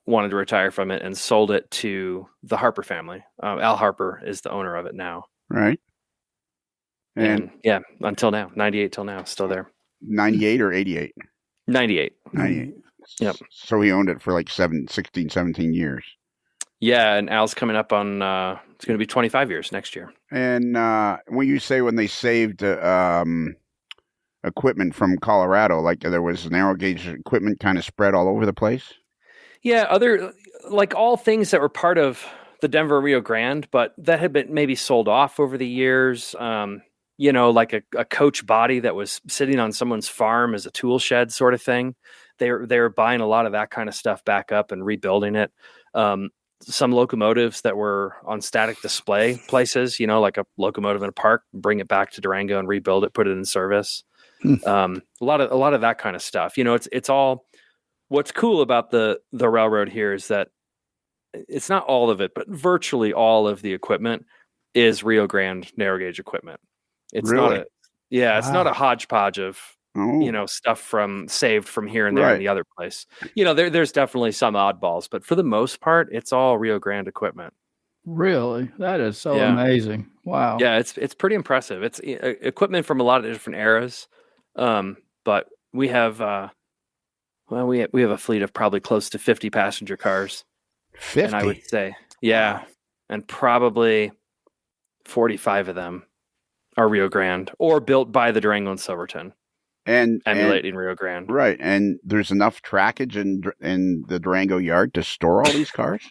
wanted to retire from it and sold it to the Harper family. Al Harper is the owner of it now. Right. And yeah, until now, 98 till now, still there. 98 or 88? 98. 98. Yep. So he owned it for like 16, 17 years. Yeah, and Al's coming up on, it's going to be 25 years next year. And when they saved equipment from Colorado, like there was narrow gauge equipment kind of spread all over the place? Yeah, like all things that were part of the Denver Rio Grande, but that had been maybe sold off over the years. Like a coach body that was sitting on someone's farm as a tool shed sort of thing. They were buying a lot of that kind of stuff back up and rebuilding it. Some locomotives that were on static display places, like a locomotive in a park, bring it back to Durango and rebuild it, put it in service. A lot of that kind of stuff. It's all. What's cool about the railroad here is that it's not all of it, but virtually all of the equipment is Rio Grande narrow gauge equipment. It's really? It's not a hodgepodge of stuff saved from here and there in the other place. There's definitely some oddballs, but for the most part, it's all Rio Grande equipment. Really? That is so amazing. Wow. Yeah, it's pretty impressive. It's equipment from a lot of different eras. But we have we have a fleet of probably close to 50 passenger cars. 50? And I would say, yeah, and probably 45 of them are Rio Grande or built by the Durango and Silverton. And emulating Rio Grande. Right. And there's enough trackage in the Durango yard to store all these cars?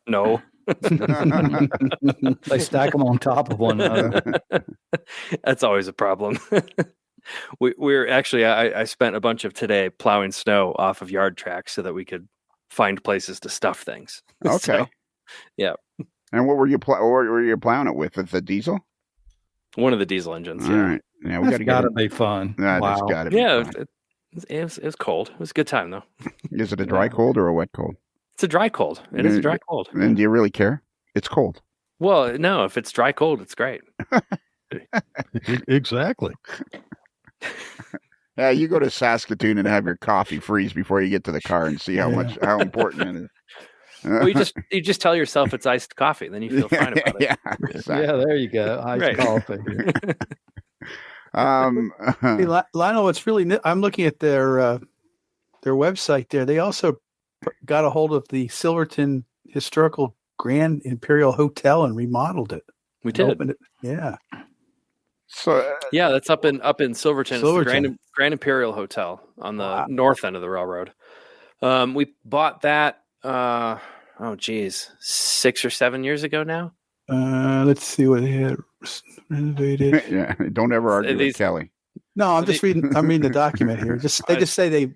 No. They stack them on top of one another. That's always a problem. We're actually, I spent a bunch of today plowing snow off of yard tracks so that we could find places to stuff things. Okay. So, yeah. And what were you plowing it with? With the diesel? One of the diesel engines. All right. Yeah, we got to be fun. That's wow. got to be fun. It was cold. It was a good time though. Is it a dry cold or a wet cold? It's a dry cold. It is a dry cold. And do you really care? It's cold. Well, no, if it's dry cold, it's great. Exactly. Yeah, you go to Saskatoon and have your coffee freeze before you get to the car and see how important it is. Well, you just tell yourself it's iced coffee, then you feel fine about it. Yeah, exactly. Yeah, there you go. Iced coffee. Hey, Lionel, it's really. I'm looking at their website there. They also got a hold of the Silverton Historical Grand Imperial Hotel and remodeled it. We did. Opened it. Yeah. So yeah, that's up in Silverton. It's the Grand Imperial Hotel on the north end of the railroad. We bought that. 6 or 7 years ago now. Let's see what they had renovated. Yeah, don't ever argue with Kelly. No, I'm reading the document here. They just say they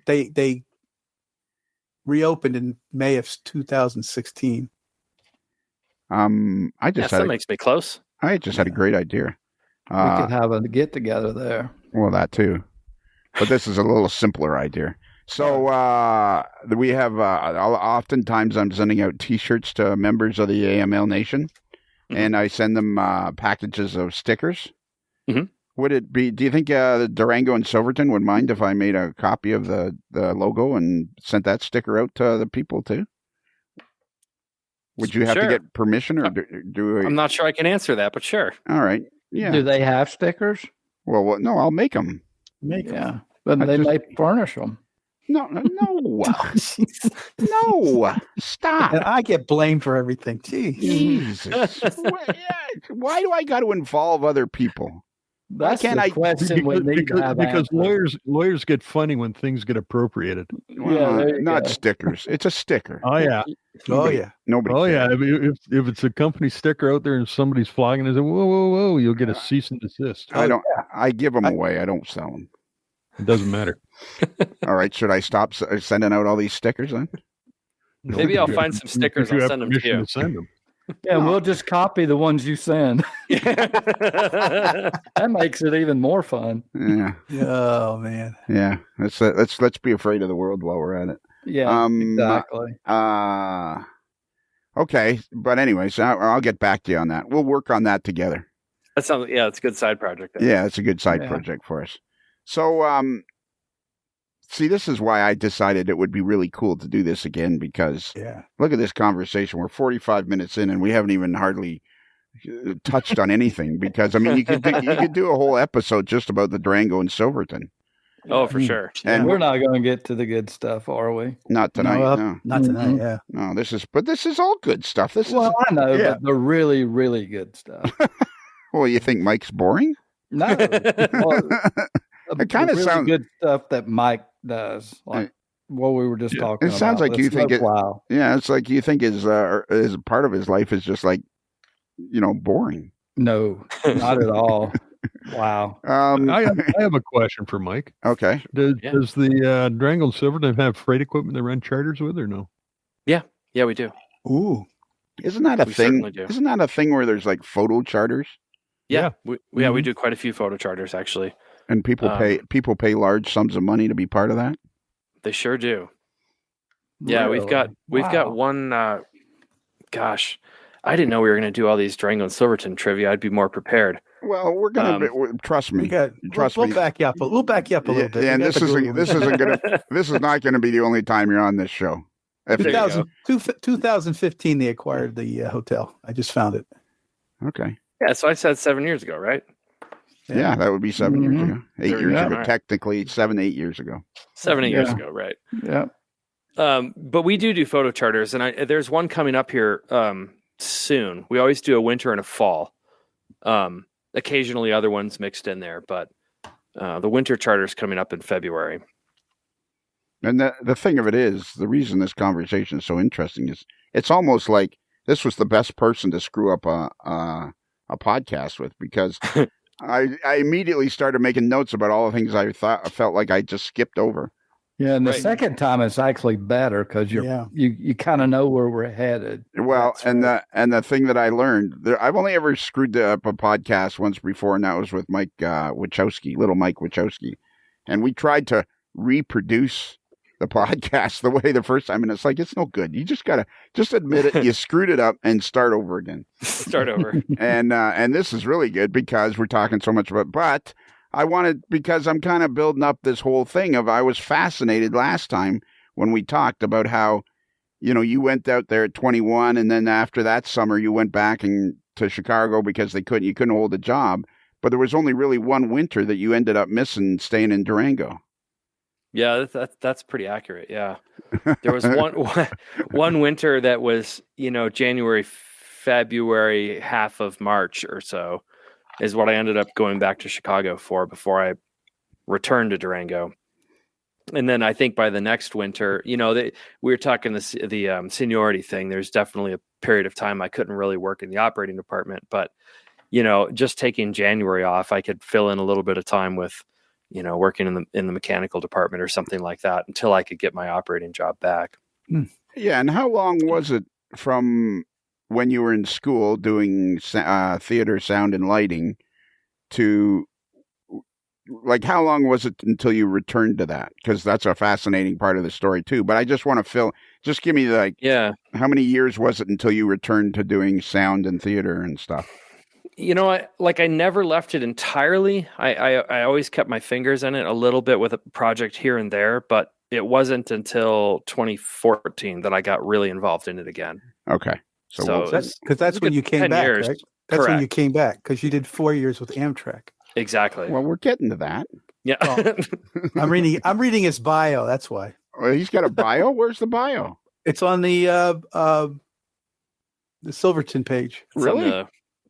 reopened in May of 2016. That makes me close. I just had a great idea. We could have a get together there. Well, that too. But this is a little simpler idea. So we have oftentimes I'm sending out T-shirts to members of the AML Nation, and I send them packages of stickers. Mm-hmm. Would it be? Do you think the Durango and Silverton would mind if I made a copy of the logo and sent that sticker out to the people too? Would you have to get permission, or do we... I'm not sure I can answer that, but sure. All right. Yeah. Do they have stickers? Well, no, I'll make them. But they may furnish them. No, no, stop. And I get blamed for everything. Jesus. Why do I got to involve other people? That's the question we need to have because lawyers get funny when things get appropriated. Well, not stickers. It's a sticker. Oh yeah. Nobody. Oh yeah. If it's a company sticker out there and somebody's flogging it, whoa, you'll get a cease and desist. I don't. I give them away. I don't sell them. It doesn't matter. All right. Should I stop sending out all these stickers then? Maybe I'll find some stickers. I'll send them to you. Send them. Yeah, we'll just copy the ones you send. That makes it even more fun. Yeah. Oh man. Yeah. Let's be afraid of the world while we're at it. Yeah. Exactly. Okay, but anyways, I'll get back to you on that. We'll work on that together. That sounds. Yeah, it's a good side project. Yeah, it's a good side project for us. So, see, this is why I decided it would be really cool to do this again, because look at this conversation. We're 45 minutes in and we haven't even hardly touched on anything, because, I mean, you could do a whole episode just about the Durango and Silverton. Oh, for sure. And we're not going to get to the good stuff, are we? Not tonight. No. Not tonight. Yeah. No, this is all good stuff. I know, but the really, really good stuff. Well, you think Mike's boring? No. Well, it kind of sounds good stuff that Mike does, like what we were just talking about. It sounds like you think it. Wow. Yeah, it's like you think his part of his life is just like, boring. No, not at all. Wow. I have a question for Mike. Okay. Does the Durango and Silverton have freight equipment they run charters with, or no? Yeah, we do. Ooh, isn't that a thing? Isn't that a thing where there's like photo charters? Yeah. We do quite a few photo charters actually. And people pay large sums of money to be part of that. They sure do. Yeah, Really? we've got one. Gosh, I didn't know we were going to do all these Durango and Silverton trivia. I'd be more prepared. Well, we're gonna trust me. We'll back you up. We'll back you up a little bit. And this is not gonna be the only time you're on this show. 2015, they acquired the hotel. I just found it. Okay. Yeah, so I said 7 years ago, right? Yeah, that would be 7 years ago. 8 years ago. Right. Technically, 7, 8 years ago. 7, 8 years ago, right? Yeah. But we do photo charters, and there's one coming up here soon. We always do a winter and a fall. Occasionally other ones mixed in there, but the winter charter is coming up in February. And the thing of it is, the reason this conversation is so interesting is it's almost like this was the best person to screw up a podcast with, because I immediately started making notes about all the things I felt like I just skipped over. Yeah, and the second time it's actually better because you kind of know where we're headed. Well, the thing that I learned, I've only ever screwed up a podcast once before, and that was with Mike Wachowski, little Mike Wachowski, and we tried to reproduce the podcast the way the first time, and it's like, it's no good. You just gotta admit it. You screwed it up and start over again. Start over. And this is really good because we're talking so much about, but I wanted, because I'm kind of building up this whole thing of, I was fascinated last time when we talked about how, you went out there at 21, and then after that summer you went back to Chicago because you couldn't hold a job, but there was only really one winter that you ended up missing staying in Durango. Yeah, that's pretty accurate. Yeah, there was one winter that was, January, February, half of March or so, is what I ended up going back to Chicago for before I returned to Durango. And then I think by the next winter, we were talking the seniority thing. There's definitely a period of time I couldn't really work in the operating department, but just taking January off, I could fill in a little bit of time with, working in the mechanical department or something like that until I could get my operating job back. Yeah, and how long was it from when you were in school doing theater, sound, and lighting to, like, how long was it until you returned to that? Because that's a fascinating part of the story, too. But I just want to just give me, like, how many years was it until you returned to doing sound and theater and stuff? I never left it entirely. I always kept my fingers in it a little bit with a project here and there, but it wasn't until 2014 that I got really involved in it again. Okay. So that's when you came back, years. right? That's Correct. when you came back, because you did 4 years with Amtrak. Exactly. Well, we're getting to that. Yeah. Well, I'm reading his bio. That's why. Well, he's got a bio. Where's the bio? It's on the Silverton page. Really?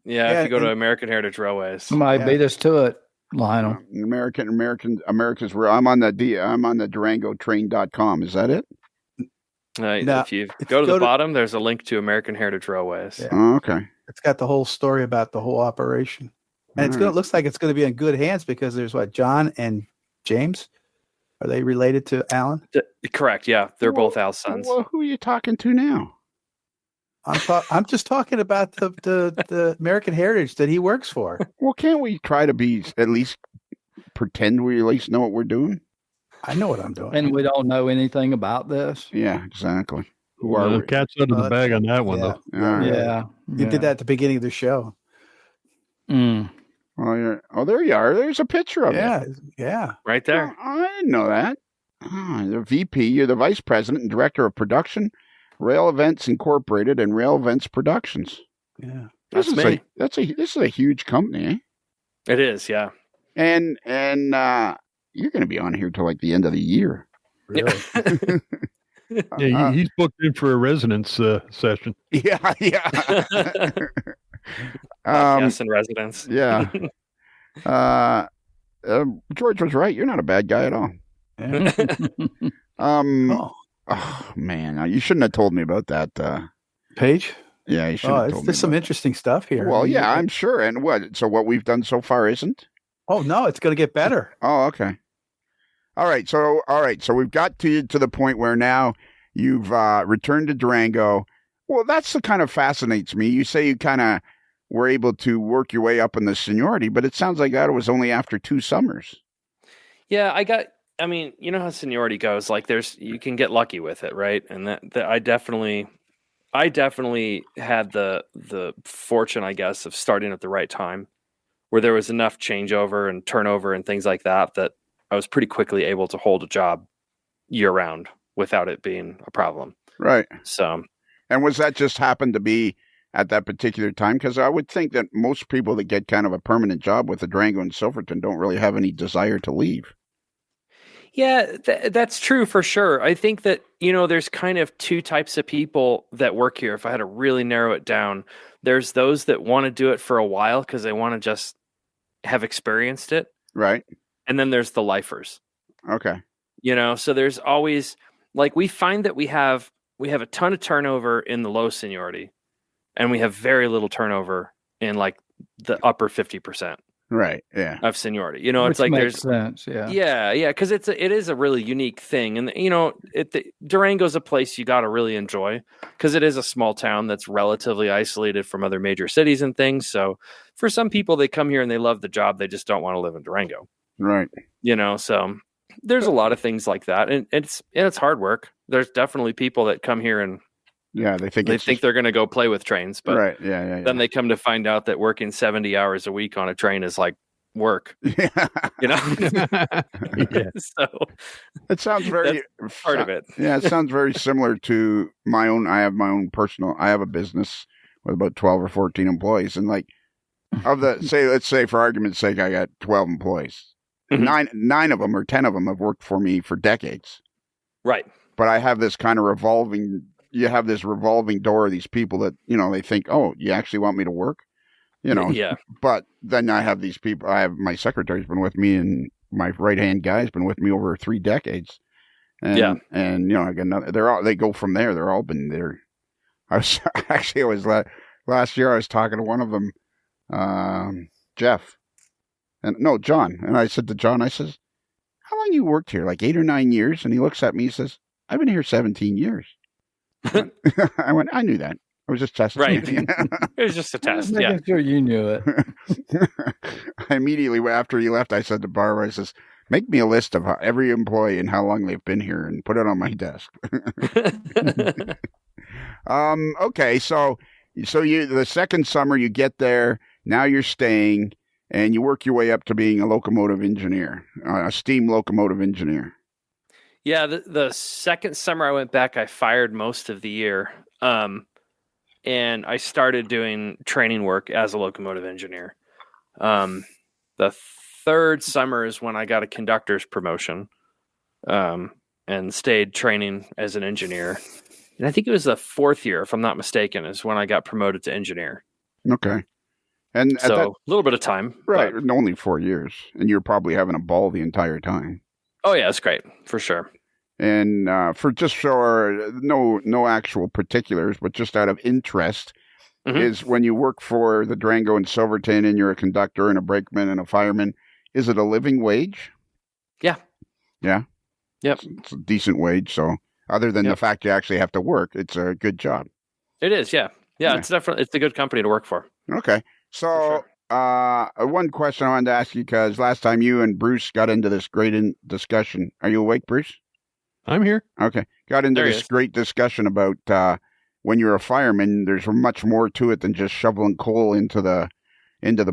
If you go to American Heritage Railways. Somebody beat us to it, Lionel. America's. I'm on the durangotrain.com. Is that it? No, if you go to the bottom, there's a link to American Heritage Railways. Yeah. Oh, okay. It's got the whole story about the whole operation. And it looks like it's going to be in good hands, because there's John and James. Are they related to Alan? Correct. Yeah, they're both Al's sons. Well, who are you talking to now? I'm just talking about the American Heritage that he works for. Well, can't we try to be at least pretend we at least know what we're doing? I know what I'm doing, And we don't know anything about this. Yeah, exactly. Who are we? Cat's out of the bag on that one, though. All right. Yeah. You did that at the beginning of the show. Oh, there you are. There's a picture of it. Yeah. Right there. Oh, I didn't know that. The VP, you're the Vice President and Director of Production, Rail Events Incorporated, and Rail Events Productions. Yeah. This is a huge company, eh? It is, yeah. And you're going to be on here till like the end of the year. Really? Yeah, he's booked in for a residence session. Yeah. Yes, in residence. Yeah. George was right. You're not a bad guy at all. Yeah. Oh man, you shouldn't have told me about that Page? Yeah, you should have told me. There's some interesting stuff here. Well, yeah, I'm sure. And what we've done so far isn't? Oh no, it's going to get better. Oh, okay. All right. So we've got to the point where now you've returned to Durango. Well, that's the kind of fascinates me. You say you kind of were able to work your way up in the seniority, but it sounds like that was only after 2 summers. Yeah, I mean, you know how seniority goes. Like, you can get lucky with it, right? And that I definitely had the fortune, I guess, of starting at the right time, where there was enough changeover and turnover and things like that I was pretty quickly able to hold a job year round without it being a problem. Right. So, and was that just happened to be at that particular time? Because I would think that most people that get kind of a permanent job with the Durango and Silverton don't really have any desire to leave. Yeah, that's true for sure. I think that, there's kind of 2 types of people that work here. If I had to really narrow it down, there's those that want to do it for a while because they want to just have experienced it. Right. And then there's the lifers. Okay. So there's always, like, we find that we have a ton of turnover in the low seniority, and we have very little turnover in like the upper 50%. Right. Yeah. Of seniority. Which It's like makes there's sense. Yeah. Yeah, because it is a really unique thing, and Durango's a place you got to really enjoy because it is a small town that's relatively isolated from other major cities and things. So for some people, they come here and they love the job, they just don't want to live in Durango. Right. So there's a lot of things like that, and it's hard work. There's definitely people that come here and they think they're going to go play with trains, but right. Yeah. Then they come to find out that working 70 hours a week on a train is like work. Yeah. Yeah. So it sounds very part of it. Yeah, it sounds very similar to my own. I have a business with about 12 or 14 employees, and like let's say for argument's sake, I got 12 employees. Mm-hmm. Nine of them or 10 of them have worked for me for decades. Right. But I have this kind of revolving door of these people that, they think, oh, you actually want me to work? Yeah. But then I have these people, my secretary's been with me, and my right-hand guy's been with me over 3 decades. And, and again, they go from there. They're all been there. Last year I was talking to one of them, Jeff. John. And I said to John, I says, how long you worked here? Like 8 or 9 years? And he looks at me, he says, I've been here 17 years. I went, I knew that. I was just testing. Right. You. It was just a test. Making Yeah. sure you knew it. I immediately, after he left, I said to Barbara, I says, make me a list of every employee and how long they've been here and put it on my desk. Okay. So you, the second summer you get there, now you're staying and you work your way up to being a locomotive engineer, a steam locomotive engineer. Yeah. The second summer I went back, I fired most of the year. And I started doing training work as a locomotive engineer. The third summer is when I got a conductor's promotion, and stayed training as an engineer. And I think it was the fourth year, if I'm not mistaken, is when I got promoted to engineer. Okay. And So a little bit of time. Right. But, Only 4 years. And you're probably having a ball the entire time. oh yeah, it's great for sure. And for just sure, no actual particulars, but just out of interest, is when you work for the Durango and Silverton and you're a conductor and a brakeman and a fireman, is it a living wage? Yeah. Yeah? Yep. It's a decent wage. So other than the fact you actually have to work, it's a good job. It is, yeah. Yeah, it's definitely, it's a good company to work for. Okay. So one question I wanted to ask you, because last time you and Bruce got into this great discussion. Are you awake, Bruce? I'm here. Okay. Got into this great discussion about when you're a fireman, there's much more to it than just shoveling coal into the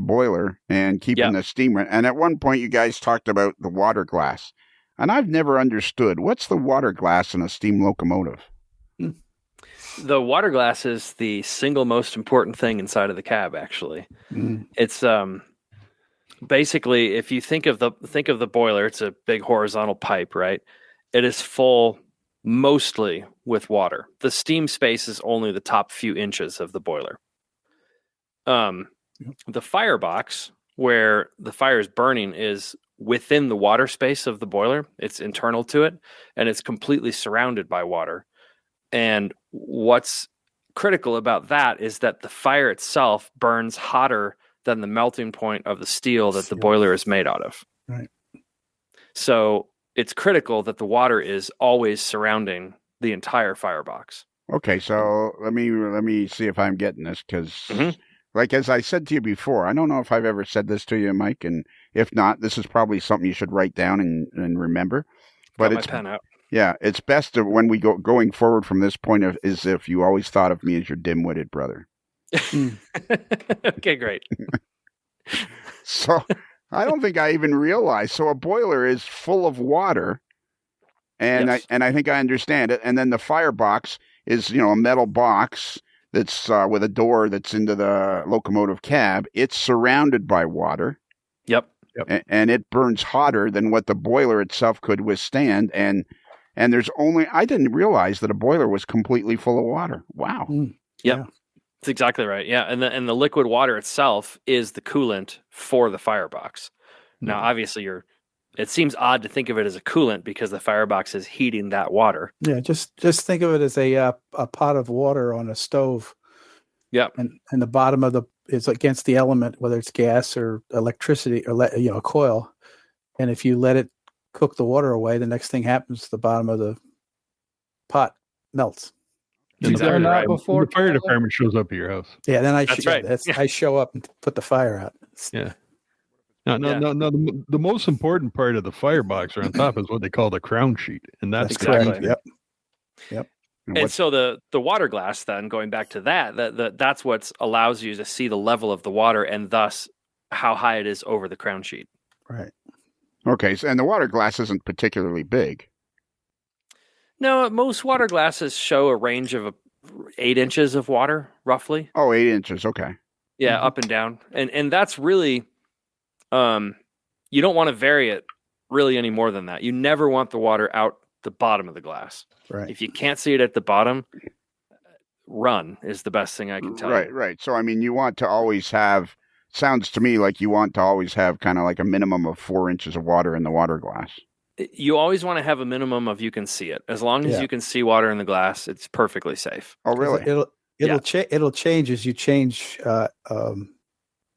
boiler and keeping the steam. And at one point, you guys talked about the water glass. And I've never understood. What's the water glass in a steam locomotive? The water glass is the single most important thing inside of the cab, actually. It's basically, if you think of the boiler, it's a big horizontal pipe, right? It is full mostly with water. The steam space is only the top few inches of the boiler. The firebox, where the fire is burning, is within the water space of the boiler. It's internal to it, and it's completely surrounded by water. And what's critical about that is that the fire itself burns hotter than the melting point of the steel that the boiler is made out of. Right. So it's critical that the water is always surrounding the entire firebox. Okay, so let me see if I'm getting this, because, like as I said to you before, I don't know if I've ever said this to you, Mike, and if not, this is probably something you should write down and remember. But Got my pen out. Yeah, it's best to, when we going forward from this point of, is if you always thought of me as your dim-witted brother. Okay, great. So I don't think I even realized. So a boiler is full of water, and I think I understand it. And then the firebox is, a metal box that's with a door that's into the locomotive cab. It's surrounded by water. Yep. And it burns hotter than what the boiler itself could withstand. And there's only, I didn't realize that a boiler was completely full of water. Wow. Yep. Yeah. That's exactly right. Yeah. And the liquid water itself is the coolant for the firebox. Now, obviously it seems odd to think of it as a coolant because the firebox is heating that water. Yeah. Just think of it as a pot of water on a stove. Yep. And the bottom of it's against the element, whether it's gas or electricity or a coil. And if you let it cook the water away, the next thing happens, the bottom of the pot melts. Exactly right. Before the fire department shows up at your house. Yeah, then I show up and put the fire out. Yeah. No. The most important part of the firebox or on top is what they call the crown sheet, and that's exactly. Yep. And so the water glass, then going back to that's what allows you to see the level of the water and thus how high it is over the crown sheet. Right. Okay, and the water glass isn't particularly big. No, most water glasses show a range of 8 inches of water, roughly. Oh, 8 inches. Okay. Yeah, up and down. And that's really, you don't want to vary it really any more than that. You never want the water out the bottom of the glass. Right. If you can't see it at the bottom, run is the best thing I can tell you. Right. So, I mean, you want to always have, sounds to me like you want to always have kind of like a minimum of 4 inches of water in the water glass. You always want to have a minimum of you can see it. As long as you can see water in the glass, it's perfectly safe. Oh, really? It'll change as you change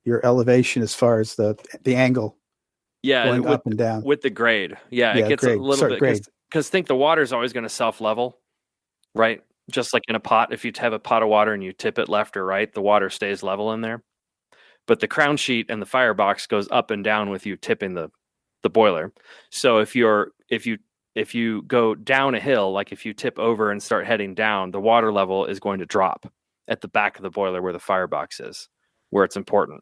your elevation as far as the angle. Yeah, going up and down with the grade. Yeah, it gets a little bit because think the water is always going to self level, right? Just like in a pot, if you have a pot of water and you tip it left or right, the water stays level in there. But the crown sheet and the firebox goes up and down with you tipping the boiler. So if you go down a hill, like if you tip over and start heading down, the water level is going to drop at the back of the boiler where the firebox is, where it's important.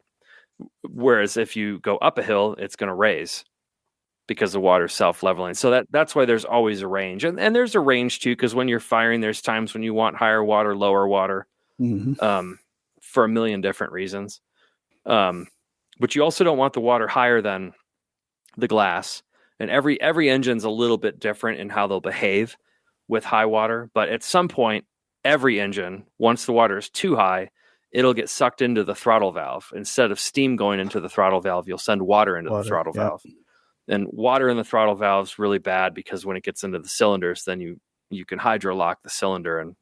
Whereas if you go up a hill, it's going to raise because the water's self-leveling. So that's why there's always a range. And there's a range too, because when you're firing, there's times when you want higher water, lower water, for a million different reasons. But you also don't want the water higher than the glass. And every engine's a little bit different in how they'll behave with high water. But at some point, every engine, once the water is too high, it'll get sucked into the throttle valve. Instead of steam going into the throttle valve, you'll send water into the throttle valve. And water in the throttle valve is really bad because when it gets into the cylinders, then you can hydrolock the cylinder and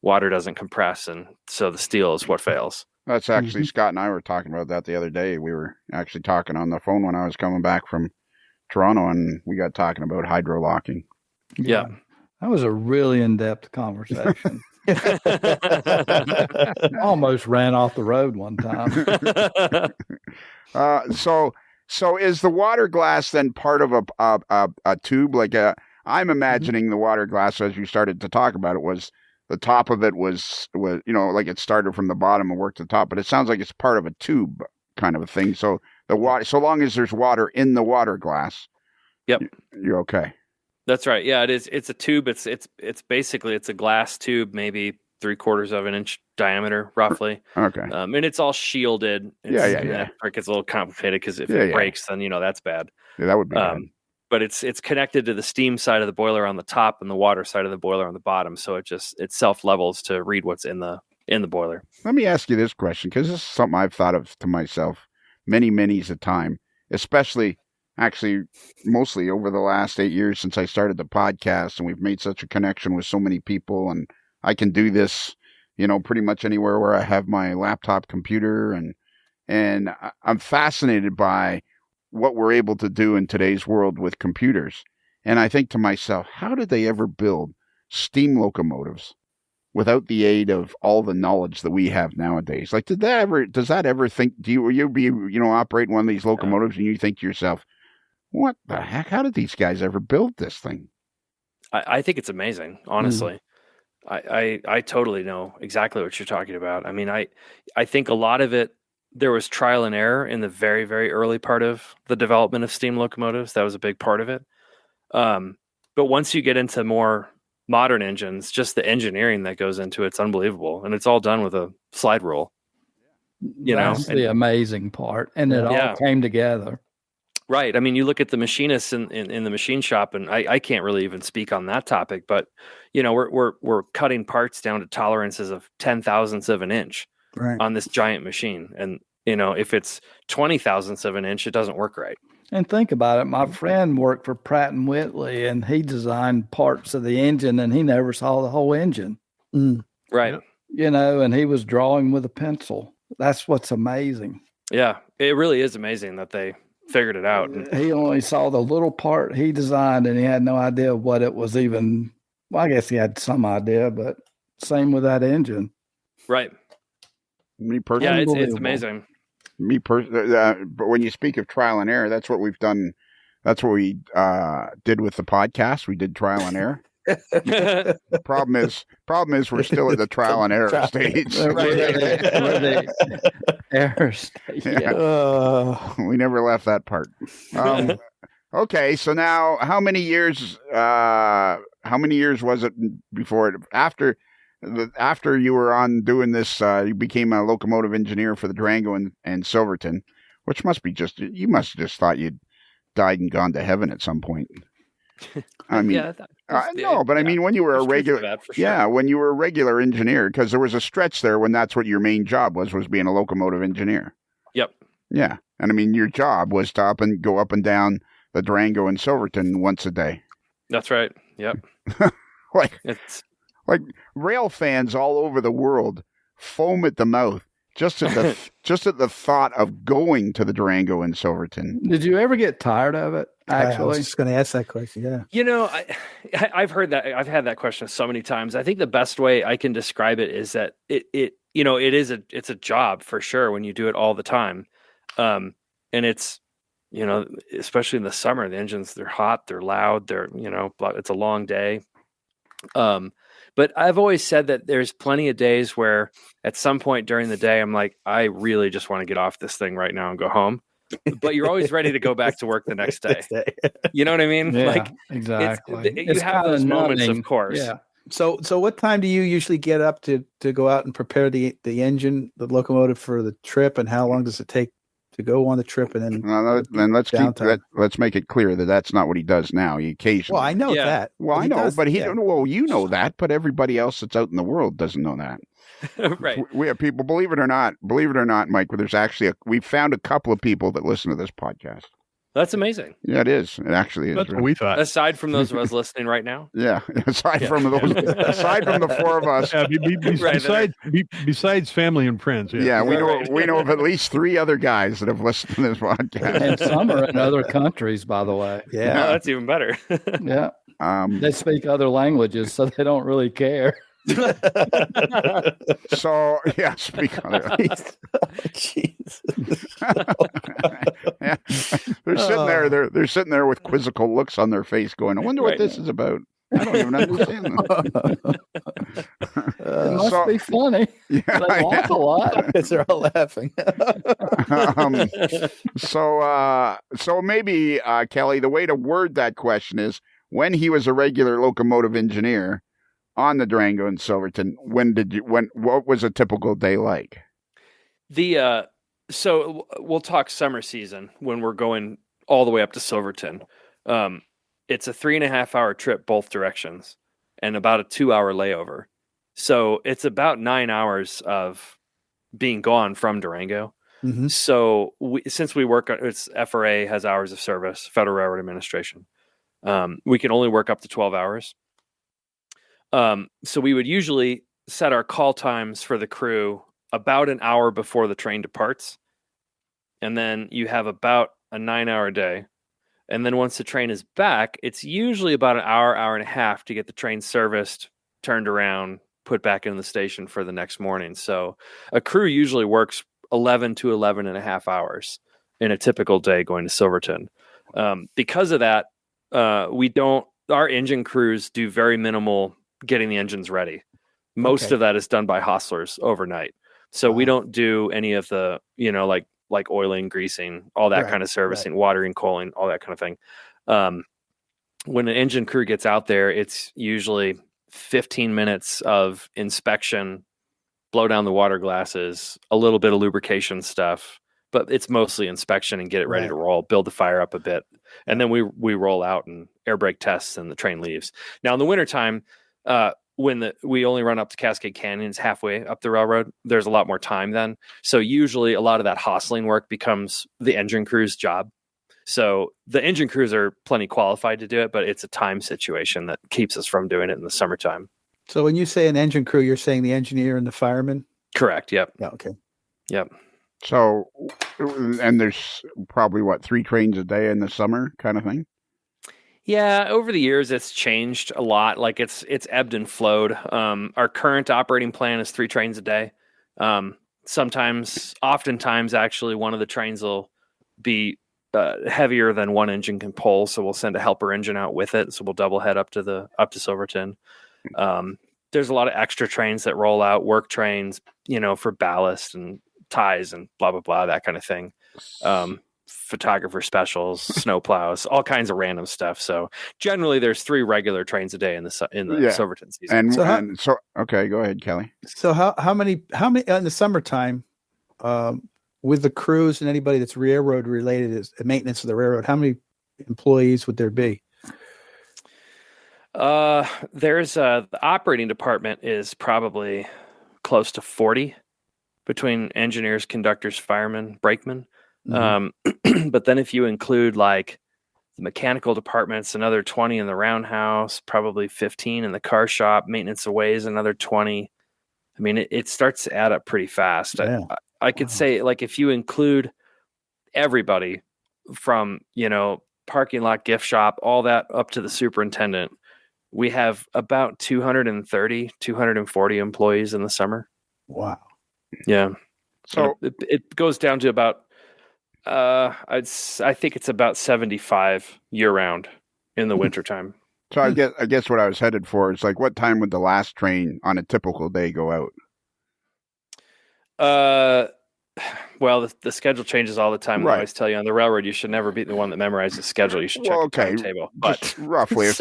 water doesn't compress. And so the steel is what fails. That's actually Scott and I were talking about that the other day. We were actually talking on the phone when I was coming back from Toronto, and we got talking about hydrolocking. Yeah. That was a really in-depth conversation. Almost ran off the road one time. So is the water glass then part of a tube? Like I'm imagining the water glass, as you started to talk about it, was the top of it was like it started from the bottom and worked to the top, but it sounds like it's part of a tube kind of a thing. So the water, so long as there's water in the water glass, you're okay. That's right. Yeah, it is. It's a tube. It's basically it's a glass tube, maybe 3/4 of an inch diameter, roughly. Okay. And it's all shielded. That part gets a little complicated because if it breaks, then that's bad. Yeah, that would be bad. But it's connected to the steam side of the boiler on the top and the water side of the boiler on the bottom. So it self levels to read what's in the boiler. Let me ask you this question, because this is something I've thought of to myself many's a time, especially actually mostly over the last 8 years since I started the podcast, and we've made such a connection with so many people, and I can do this, pretty much anywhere where I have my laptop computer, and I'm fascinated by what we're able to do in today's world with computers. And I think to myself, how did they ever build steam locomotives without the aid of all the knowledge that we have nowadays? Like, does that ever think, will you be, operating one of these locomotives and you think to yourself, what the heck? How did these guys ever build this thing? I think it's amazing, honestly. I totally know exactly what you're talking about. I mean, I think a lot of it, there was trial and error in the very, very early part of the development of steam locomotives. That was a big part of it. But once you get into more modern engines, just the engineering that goes into it's unbelievable. And it's all done with a slide rule. That's the amazing part. And it all came together. Right. I mean, you look at the machinists in the machine shop, and I can't really even speak on that topic, but we're cutting parts down to tolerances of 10,000ths of an inch on this giant machine. And if it's 20,000ths of an inch, it doesn't work right. And think about it. My friend worked for Pratt and Whitley, and he designed parts of the engine, and he never saw the whole engine. Right. And he was drawing with a pencil. That's what's amazing. Yeah, it really is amazing that they figured it out. He only saw the little part he designed, and he had no idea what it was even. Well, I guess he had some idea, but same with that engine. Right. Me personally, it's amazing. But when you speak of trial and error, that's what we've done. That's what we did with the podcast. We did trial and error. Problem is, we're still at the trial and error stage. Error stage. We never left that part. Okay, so now, how many years was it before after you were on doing this? You became a locomotive engineer for the Durango and Silverton, which must be you must have just thought you'd died and gone to heaven at some point. I mean, but I mean, when you were a regular, when you were a regular engineer, because there was a stretch there when that's what your main job was being a locomotive engineer. Yep. Yeah, and I mean, your job was to go up and down the Durango and Silverton once a day. That's right. Yep. like rail fans all over the world foam at the mouth just at the thought of going to the Durango and Silverton. Did you ever get tired of it? I was Actually, just going to ask that question. Yeah. You know, I've heard that. I've had that question so many times. I think the best way I can describe it is that it's a job for sure when you do it all the time. And it's, especially in the summer, the engines, they're hot, they're loud, it's a long day. But I've always said that there's plenty of days where at some point during the day, I'm like, I really just want to get off this thing right now and go home. But you're always ready to go back to work the next day. You know what I mean? Yeah, like exactly. You have those moments, of course. Yeah. So what time do you usually get up to go out and prepare the engine, the locomotive for the trip, and how long does it take to go on the trip? And then let's make it clear that that's not what he does now. He occasionally. Well, I know that. Well, I know, but he don't. Well, you know that, but everybody else that's out in the world doesn't know that. Right. We have people, believe it or not, Mike, there's actually we found a couple of people that listen to this podcast. That's amazing. Yeah, it is. It actually is. That's what we thought. Aside from those of us listening right now. Yeah. Aside from the four of us. Yeah, besides family and friends. Yeah, we know of at least 3 other guys that have listened to this podcast. And some are in other countries, by the way. Yeah. Oh, that's even better. Yeah. They speak other languages, so they don't really care. So yeah, speak on it. Jesus. Yeah. They're sitting there with quizzical looks on their face, going, "I wonder what this is about." I don't even understand them. It must be funny. Yeah, they laugh a lot because they're all laughing. So maybe Kelly, the way to word that question is, when he was a regular locomotive engineer on the Durango and Silverton, what was a typical day like? So we'll talk summer season when we're going all the way up to Silverton. It's a 3.5 hour trip both directions and about a 2-hour layover. So it's about 9 hours of being gone from Durango. Mm-hmm. So since we work, it's FRA has hours of service, Federal Railroad Administration. We can only work up to 12 hours. So we would usually set our call times for the crew about an hour before the train departs. And then you have about a 9-hour day. And then once the train is back, it's usually about an hour, hour and a half to get the train serviced, turned around, put back in the station for the next morning. So a crew usually works 11 to 11 and a half hours in a typical day going to Silverton. Because of that, our engine crews do very minimal getting the engines ready. Most of that is done by hostlers overnight. So we don't do any of the, like oiling, greasing, all that kind of servicing, watering, coaling, all that kind of thing. When an engine crew gets out there, it's usually 15 minutes of inspection, blow down the water glasses, a little bit of lubrication stuff, but it's mostly inspection and get it ready to roll, build the fire up a bit. And then we roll out and air brake tests and the train leaves. Now in the wintertime, when we only run up to Cascade Canyon, it's halfway up the railroad, there's a lot more time then. So usually a lot of that hostling work becomes the engine crew's job. So the engine crews are plenty qualified to do it, but it's a time situation that keeps us from doing it in the summertime. So when you say an engine crew, you're saying the engineer and the fireman? Correct. Yep. Yeah. Okay. Yep. So, and there's probably 3 trains a day in the summer kind of thing? Yeah, over the years it's changed a lot. Like it's ebbed and flowed. Our current operating plan is 3 trains a day. Oftentimes, actually, one of the trains will be heavier than one engine can pull, so we'll send a helper engine out with it. So we'll double head up to Silverton. There's a lot of extra trains that roll out, work trains, for ballast and ties and blah blah blah, that kind of thing. Photographer specials, snow plows, all kinds of random stuff. So generally there's 3 regular trains a day in the Silverton season. Okay, go ahead, Kelly. So how many in the summertime, with the crews and anybody that's railroad related is maintenance of the railroad, how many employees would there be? There's the operating department is probably close to 40 between engineers, conductors, firemen, brakemen. Mm-hmm. But then if you include like the mechanical departments, another 20 in the roundhouse, probably 15 in the car shop, maintenance aways another 20. I mean, it starts to add up pretty fast. Yeah. I could say, like, if you include everybody from, parking lot, gift shop, all that up to the superintendent, we have about 230, 240 employees in the summer. Wow. Yeah. So it goes down to about, I think it's about 75 year round in the wintertime. So I guess what I was headed for is like, what time would the last train on a typical day go out? Well, the schedule changes all the time. Right. I always tell you on the railroad, you should never be the one that memorizes the schedule. You should check the timetable. Just roughly. If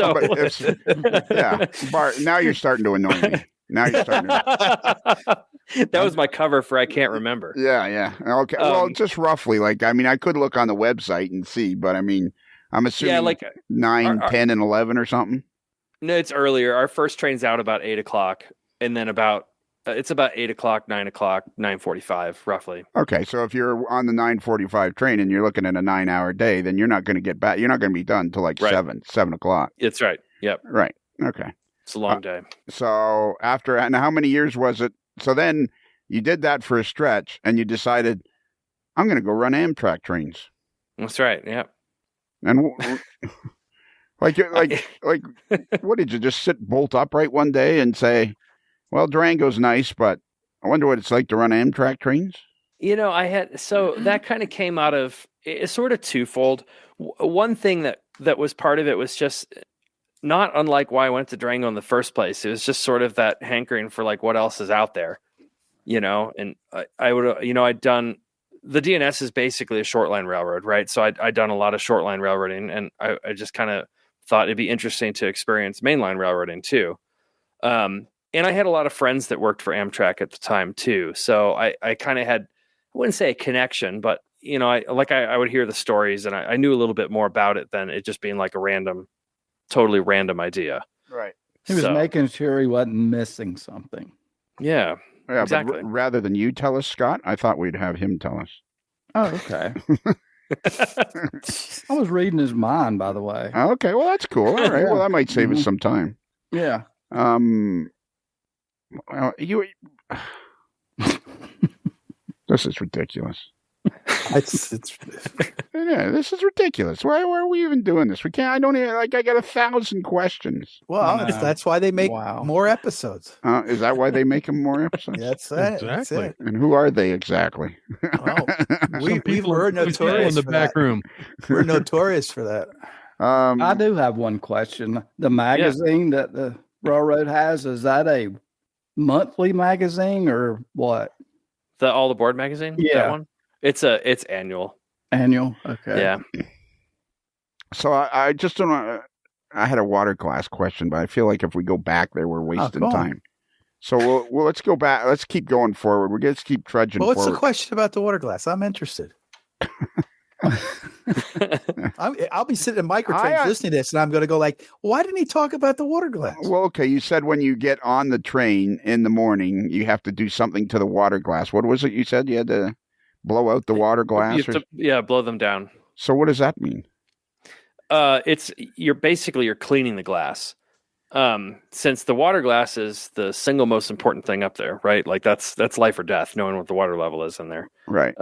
now you're starting to annoy me. Now you're starting to. That was my cover for I can't remember. Yeah. Okay. Well, just roughly. Like, I mean, I could look on the website and see, but I mean, I'm assuming 9, 10, and 11 or something. No, it's earlier. Our first train's out about 8:00, and then it's about 8:00, 9:00, 9:45, roughly. Okay, so if you're on the 9:45 train and you're looking at a 9-hour day, then you're not going to get back. You're not going to be done until like 7 o'clock. It's right. Yep. Right. Okay. It's a long day. So and how many years was it? So then you did that for a stretch, and you decided, I'm going to go run Amtrak trains. That's right. Yeah. And like, what did you just bolt upright one day and say, well, Durango's nice, but I wonder what it's like to run Amtrak trains? That kind of came out of, it's sort of twofold. One thing that was part of it was just not unlike why I went to Durango in the first place. It was just sort of that hankering for like what else is out there, and I'd done, the DNS is basically a short line railroad, right? So I'd done a lot of short line railroading, and I just kind of thought it'd be interesting to experience mainline railroading too. And I had a lot of friends that worked for Amtrak at the time too. So I kind of had, I wouldn't say a connection, but I would hear the stories, and I knew a little bit more about it than it just being like a totally random idea. Right. He was making sure he wasn't missing something. Yeah, exactly. But rather than you tell us, Scott, I thought we'd have him tell us. Oh, okay. I was reading his mind, by the way. Okay, well, that's cool. All right. Well, that might save us some time. Yeah. Well, this is ridiculous. Yeah, this is ridiculous. Why are we even doing this? We can't. I don't even I got 1,000 questions. Well, that's why they make more episodes. Is that why they make them more episodes? That's it. Exactly. That's it. And who are they exactly? Well, we're notorious in the back room. We're notorious for that. I do have one question. The magazine that the railroad has, is that a monthly magazine or what? The All Aboard magazine? Yeah. That one? It's annual. Annual? Okay. Yeah. So I just don't know. I had a water class question, but I feel like if we go back there, we're wasting time. So let's go back. Let's keep going forward. We're going to keep trudging forward. What's the question about the water glass? I'm interested. I'll be sitting in microtrains listening to this, and I'm going to go like, why didn't he talk about the water glass? Well, okay, you said when you get on the train in the morning, you have to do something to the water glass. What was it you said? You had to blow out the water glass? Blow them down. So what does that mean? You're cleaning the glass. Since the water glass is the single most important thing up there, right? Like that's life or death, knowing what the water level is in there. Right.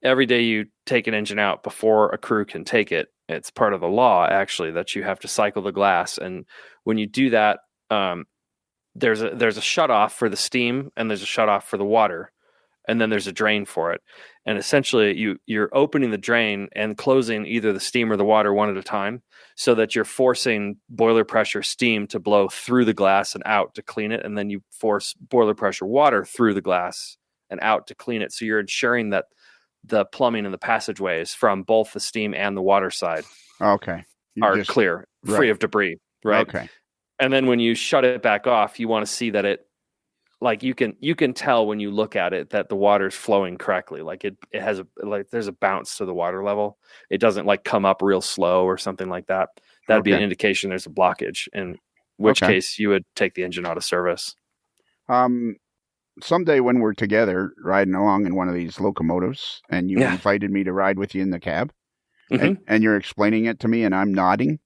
Every day you take an engine out before a crew can take it. It's part of the law, actually, that you have to cycle the glass. And when you do that, there's a shutoff for the steam, and there's a shutoff for the water, and then there's a drain for it. And essentially, you're opening the drain and closing either the steam or the water one at a time, so that you're forcing boiler pressure steam to blow through the glass and out to clean it, and then you force boiler pressure water through the glass and out to clean it. So you're ensuring that the plumbing and the passageways from both the steam and the water side are clear, free of debris, right? Okay. And then when you shut it back off, you want to see that it, like you can tell when you look at it that the water's flowing correctly. Like it has there's a bounce to the water level. It doesn't like come up real slow or something like that. That'd be an indication there's a blockage, in which case you would take the engine out of service. Someday when we're together riding along in one of these locomotives, and you invited me to ride with you in the cab, and you're explaining it to me, and I'm nodding,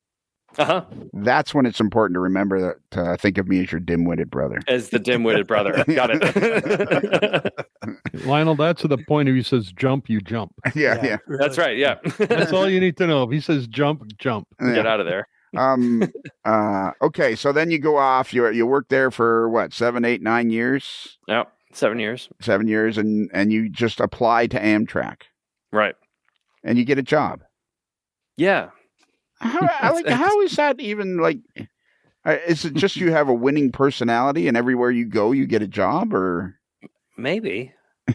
That's when it's important to remember to think of me as your dim-witted brother. As the dim-witted brother. Got it. Lionel, that's to the point if he says jump, you jump. Yeah. Really. That's right. Yeah. That's all you need to know. If he says jump, jump. Get out of there. Okay, so then you go off. You work there for what, 7, 8, 9 years? Yep. 7 years. 7 years, and you just apply to Amtrak, Right. and you get a job. Yeah. How is that even like? Is it just you have a winning personality, and everywhere you go, you get a job, or maybe?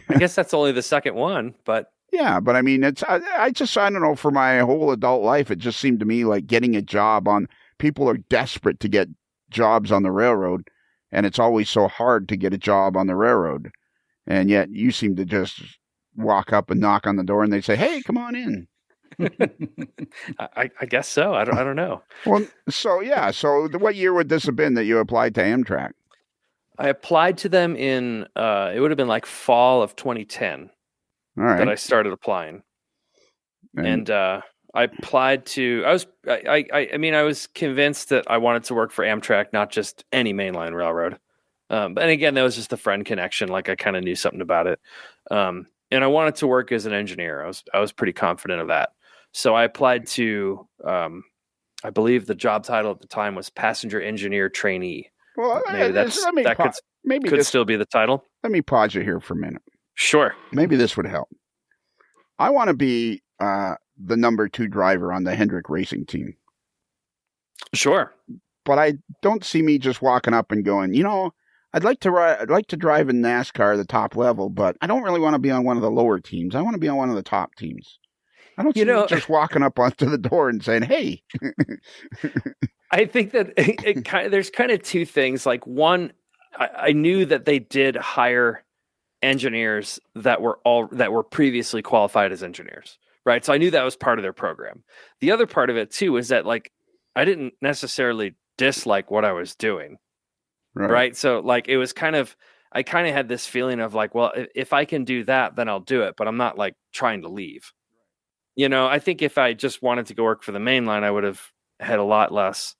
I guess that's only the second one, but yeah. But I mean, I don't know. For my whole adult life, it just seemed to me like getting a job on. People are desperate to get jobs on the railroad, and it's always so hard to get a job on the railroad, and yet you seem to just walk up and knock on the door, and they say, "Hey, come on in." I guess so. I don't know. Well, so yeah. So what year would this have been that you applied to Amtrak? I applied to them in it would have been like fall of 2010 All right. that I started applying, and I applied to. I mean, I was convinced that I wanted to work for Amtrak, not just any mainline railroad. And again, that was just a friend connection. Like I kind of knew something about it, and I wanted to work as an engineer. I was pretty confident of that. So I applied to, I believe the job title at the time was passenger engineer trainee. Well, Maybe could still be the title. Let me pause you here for a minute. Sure. Maybe this would help. I want to be the number 2 driver on the Hendrick racing team. Sure. But I don't see me just walking up and going, I'd like to drive in NASCAR, the top level, but I don't really want to be on one of the lower teams. I want to be on one of the top teams. I don't see me just walking up onto the door and saying, "Hey." I think that there's kind of two things. Like one, I knew that they did hire engineers that were previously qualified as engineers, right? So I knew that was part of their program. The other part of it too is that like I didn't necessarily dislike what I was doing, right? So like it was I kind of had this feeling of like, well, if I can do that, then I'll do it, but I'm not like trying to leave. I think if I just wanted to go work for the main line, I would have had a lot less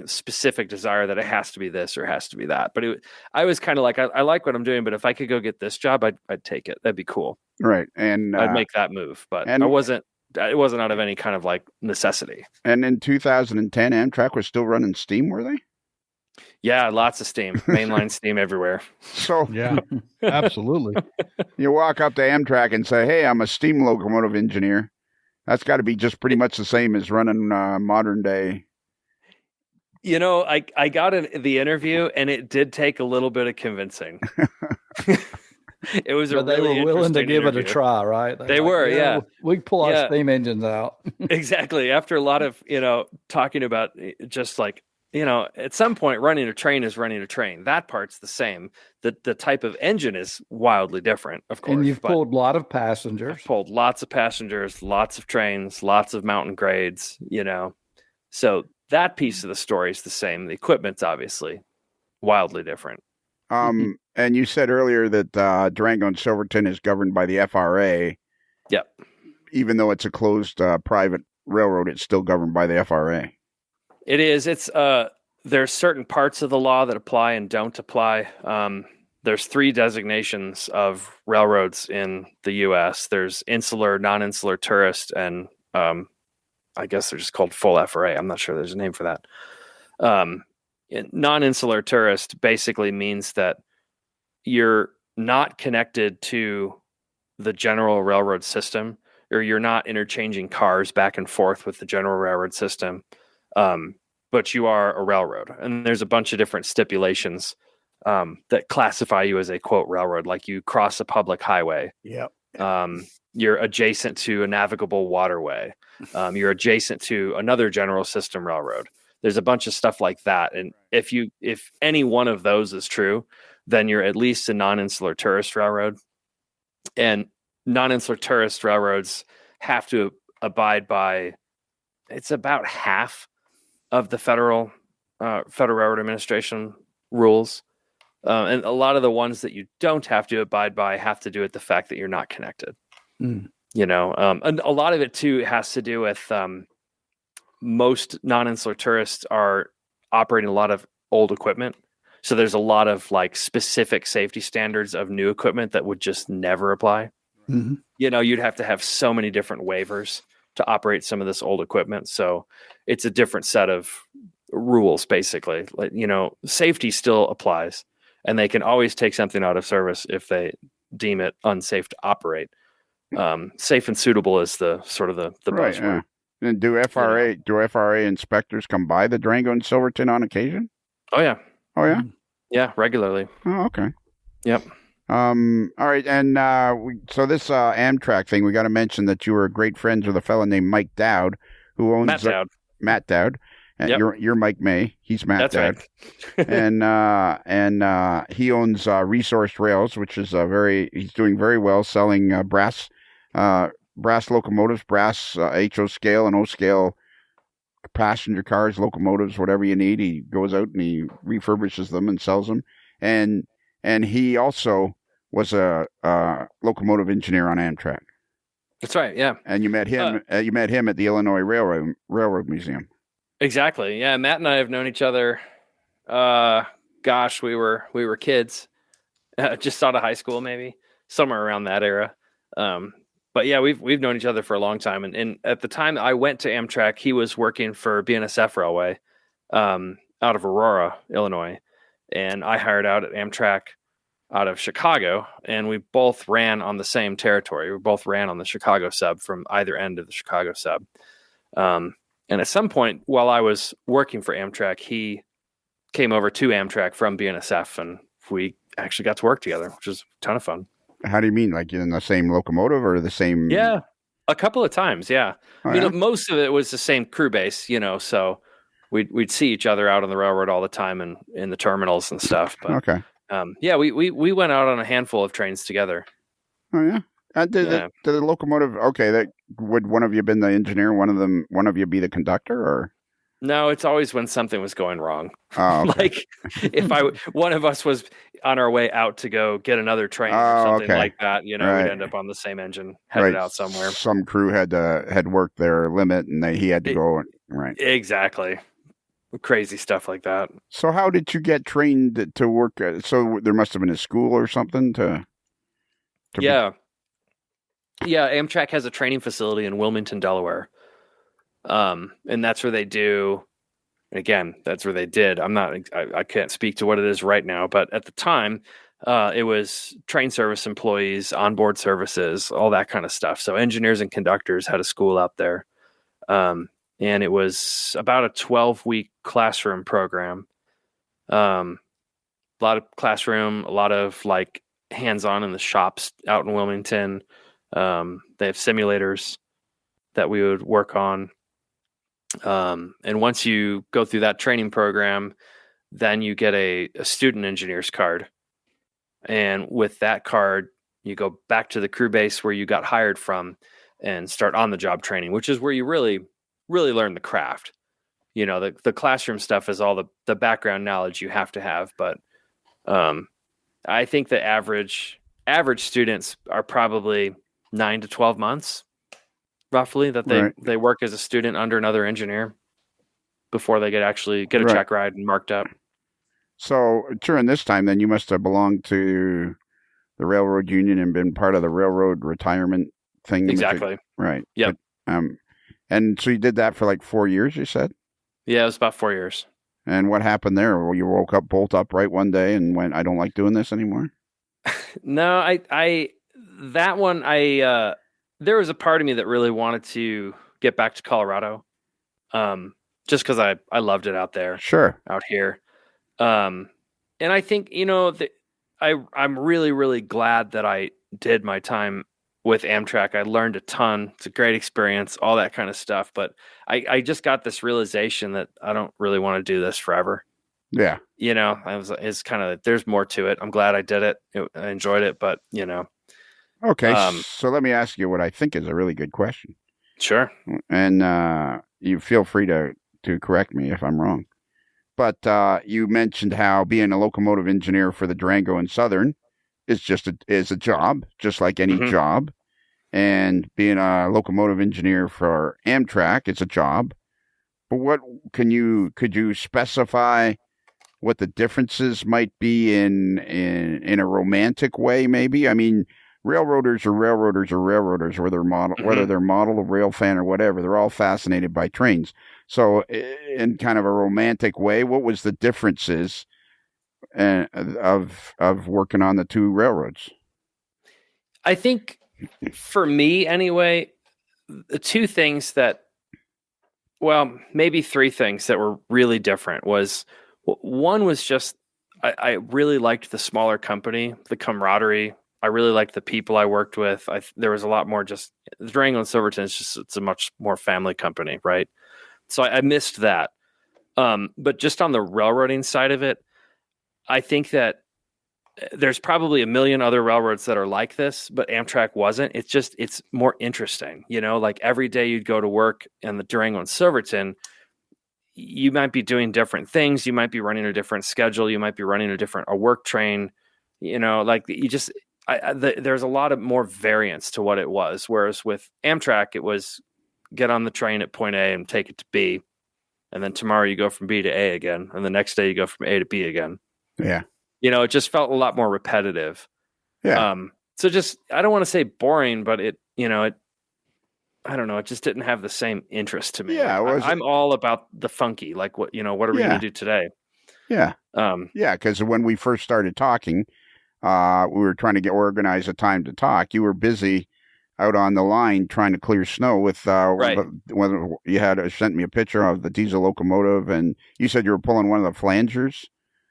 specific desire that it has to be this or has to be that. But I was kind of like, I like what I'm doing, but if I could go get this job, I'd take it. That'd be cool. Right. And I'd make that move, but it wasn't out of any kind of like necessity. And in 2010, Amtrak was still running steam, were they? Yeah, lots of steam, mainline steam everywhere. So yeah, absolutely. You walk up to Amtrak and say, "Hey, I'm a steam locomotive engineer." That's got to be just pretty much the same as running modern day. I got the interview, and it did take a little bit of convincing. It was but they were willing to give it a try, right? They were, yeah. We pull our steam engines out. Exactly. After a lot of talking about just like. At some point, running a train is running a train. That part's the same. The type of engine is wildly different, of course. And you've pulled a lot of passengers. I've pulled lots of passengers, lots of trains, lots of mountain grades, So that piece of the story is the same. The equipment's obviously wildly different. And you said earlier that Durango and Silverton is governed by the FRA. Yep. Even though it's a closed private railroad, it's still governed by the FRA. It is. It's there's certain parts of the law that apply and don't apply. There's 3 designations of railroads in the U.S. There's insular, non-insular tourist, and I guess they're just called full FRA. I'm not sure there's a name for that. Non-insular tourist basically means that you're not connected to the general railroad system, or you're not interchanging cars back and forth with the general railroad system. But you are a railroad, and there's a bunch of different stipulations that classify you as a quote railroad. Like you cross a public highway. Yep. You're adjacent to a navigable waterway. You're adjacent to another general system railroad. There's a bunch of stuff like that, and if any one of those is true, then you're at least a non-insular tourist railroad. And non-insular tourist railroads have to abide by. It's about half of the Federal Railroad Administration rules. And a lot of the ones that you don't have to abide by have to do with the fact that you're not connected. And a lot of it too has to do with most non-insular tourists are operating a lot of old equipment. So there's a lot of like specific safety standards of new equipment that would just never apply. Mm-hmm. You'd have to have so many different waivers to operate some of this old equipment. So it's a different set of rules, basically. Like, safety still applies, and they can always take something out of service if they deem it unsafe to operate. Safe and suitable is the sort of the right, buzzword. And do FRA inspectors come by the Durango and Silverton on occasion? Oh yeah. Oh yeah. Yeah, regularly. Oh, okay. Yep. All right, and so this Amtrak thing, we got to mention that you were great friends with a fellow named Mike Dowd, who owns Matt Dowd. And Yep. you're Mike May. He's Matt Dowd. Right. and he owns Resource Rails, which is he's doing very well selling brass locomotives, brass HO scale and O scale passenger cars, locomotives, whatever you need. He goes out and he refurbishes them and sells them. And he also was a locomotive engineer on Amtrak. That's right. Yeah. And you met him. You met him at the Illinois Railroad Museum. Exactly. Yeah. Matt and I have known each other. We were kids, just out of high school, maybe somewhere around that era. But yeah, we've known each other for a long time. And at the time I went to Amtrak, he was working for BNSF Railway, out of Aurora, Illinois. And I hired out at Amtrak out of Chicago, and we both ran on the same territory. We both ran on the Chicago sub from either end of the Chicago sub. And at some point while I was working for Amtrak, he came over to Amtrak from BNSF, and we actually got to work together, which was a ton of fun. How do you mean? Like in the same locomotive or the same? Yeah, a couple of times. Yeah. Oh, yeah? Most of it was the same crew base, so we'd see each other out on the railroad all the time and in the terminals and stuff. But okay. We went out on a handful of trains together. Oh yeah. Did the locomotive? Okay, that would one of you been the engineer? One of you be the conductor, or? No, it's always when something was going wrong. Oh, okay. Like if one of us was on our way out to go get another train or something like that, we'd end up on the same engine headed out somewhere. Some crew had worked their limit, and he had to go. Right. Exactly. Crazy stuff like that. So how did you get trained to work? So there must have been a school or something to Yeah. Yeah, Amtrak has a training facility in Wilmington, Delaware. And that's where they do, again, that's where they did. I can't speak to what it is right now, but at the time, it was train service employees, onboard services, all that kind of stuff. So engineers and conductors had a school out there. And it was about a 12-week classroom program. A lot of classroom, a lot of like hands-on in the shops out in Wilmington. They have simulators that we would work on. And once you go through that training program, then you get a student engineer's card. And with that card, you go back to the crew base where you got hired from and start on the job training, which is where you really, really learn the craft. The classroom stuff is all the background knowledge you have to have. But I think the average students are probably 9 to 12 months, roughly, that they work as a student under another engineer before they get a check ride and marked up. So during this time, then you must have belonged to the railroad union and been part of the railroad retirement thing. Exactly. Right. Yep. And so you did that for like 4 years, you said? Yeah, it was about 4 years. And what happened there? Well, you woke up bolt upright one day and went, I don't like doing this anymore? No, there was a part of me that really wanted to get back to Colorado, just because I loved it out there. Sure. Out here. And I think, I'm really, really glad that I did my time with Amtrak. I learned a ton. It's a great experience, all that kind of stuff. But I just got this realization that I don't really want to do this forever. Yeah. It's kind of, there's more to it. I'm glad I did it. I enjoyed it, but Okay. So let me ask you what I think is a really good question. Sure. And you feel free to correct me if I'm wrong. But you mentioned how being a locomotive engineer for the Durango and Southern is a job, just like any job. And being a locomotive engineer for Amtrak, it's a job. But could you specify what the differences might be in a romantic way? Maybe. I mean, railroaders, whether they're model, a rail fan, or whatever. They're all fascinated by trains. So, in kind of a romantic way, what was the differences of working on the two railroads? I think for me anyway, the two things that, well, maybe three things that were really different was, one was just, I really liked the smaller company, the camaraderie. I really liked the people I worked with. There was a lot more just, Durango and Silverton it's a much more family company, right? So I missed that. But just on the railroading side of it, I think that there's probably a million other railroads that are like this, but Amtrak wasn't. It's more interesting, like every day you'd go to work in the Durango and Silverton, you might be doing different things. You might be running a different schedule. You might be running a work train, there's a lot of more variance to what it was. Whereas with Amtrak, it was get on the train at point A and take it to B. And then tomorrow you go from B to A again. And the next day you go from A to B again. Yeah. It just felt a lot more repetitive. Yeah. So just, I don't want to say boring, but I don't know. It just didn't have the same interest to me. Yeah. I'm all about the funky, like what are we going to do today? Yeah. Because when we first started talking, we were trying to organize a time to talk. You were busy out on the line trying to clear snow with, when you had sent me a picture of the diesel locomotive, and you said you were pulling one of the flangers.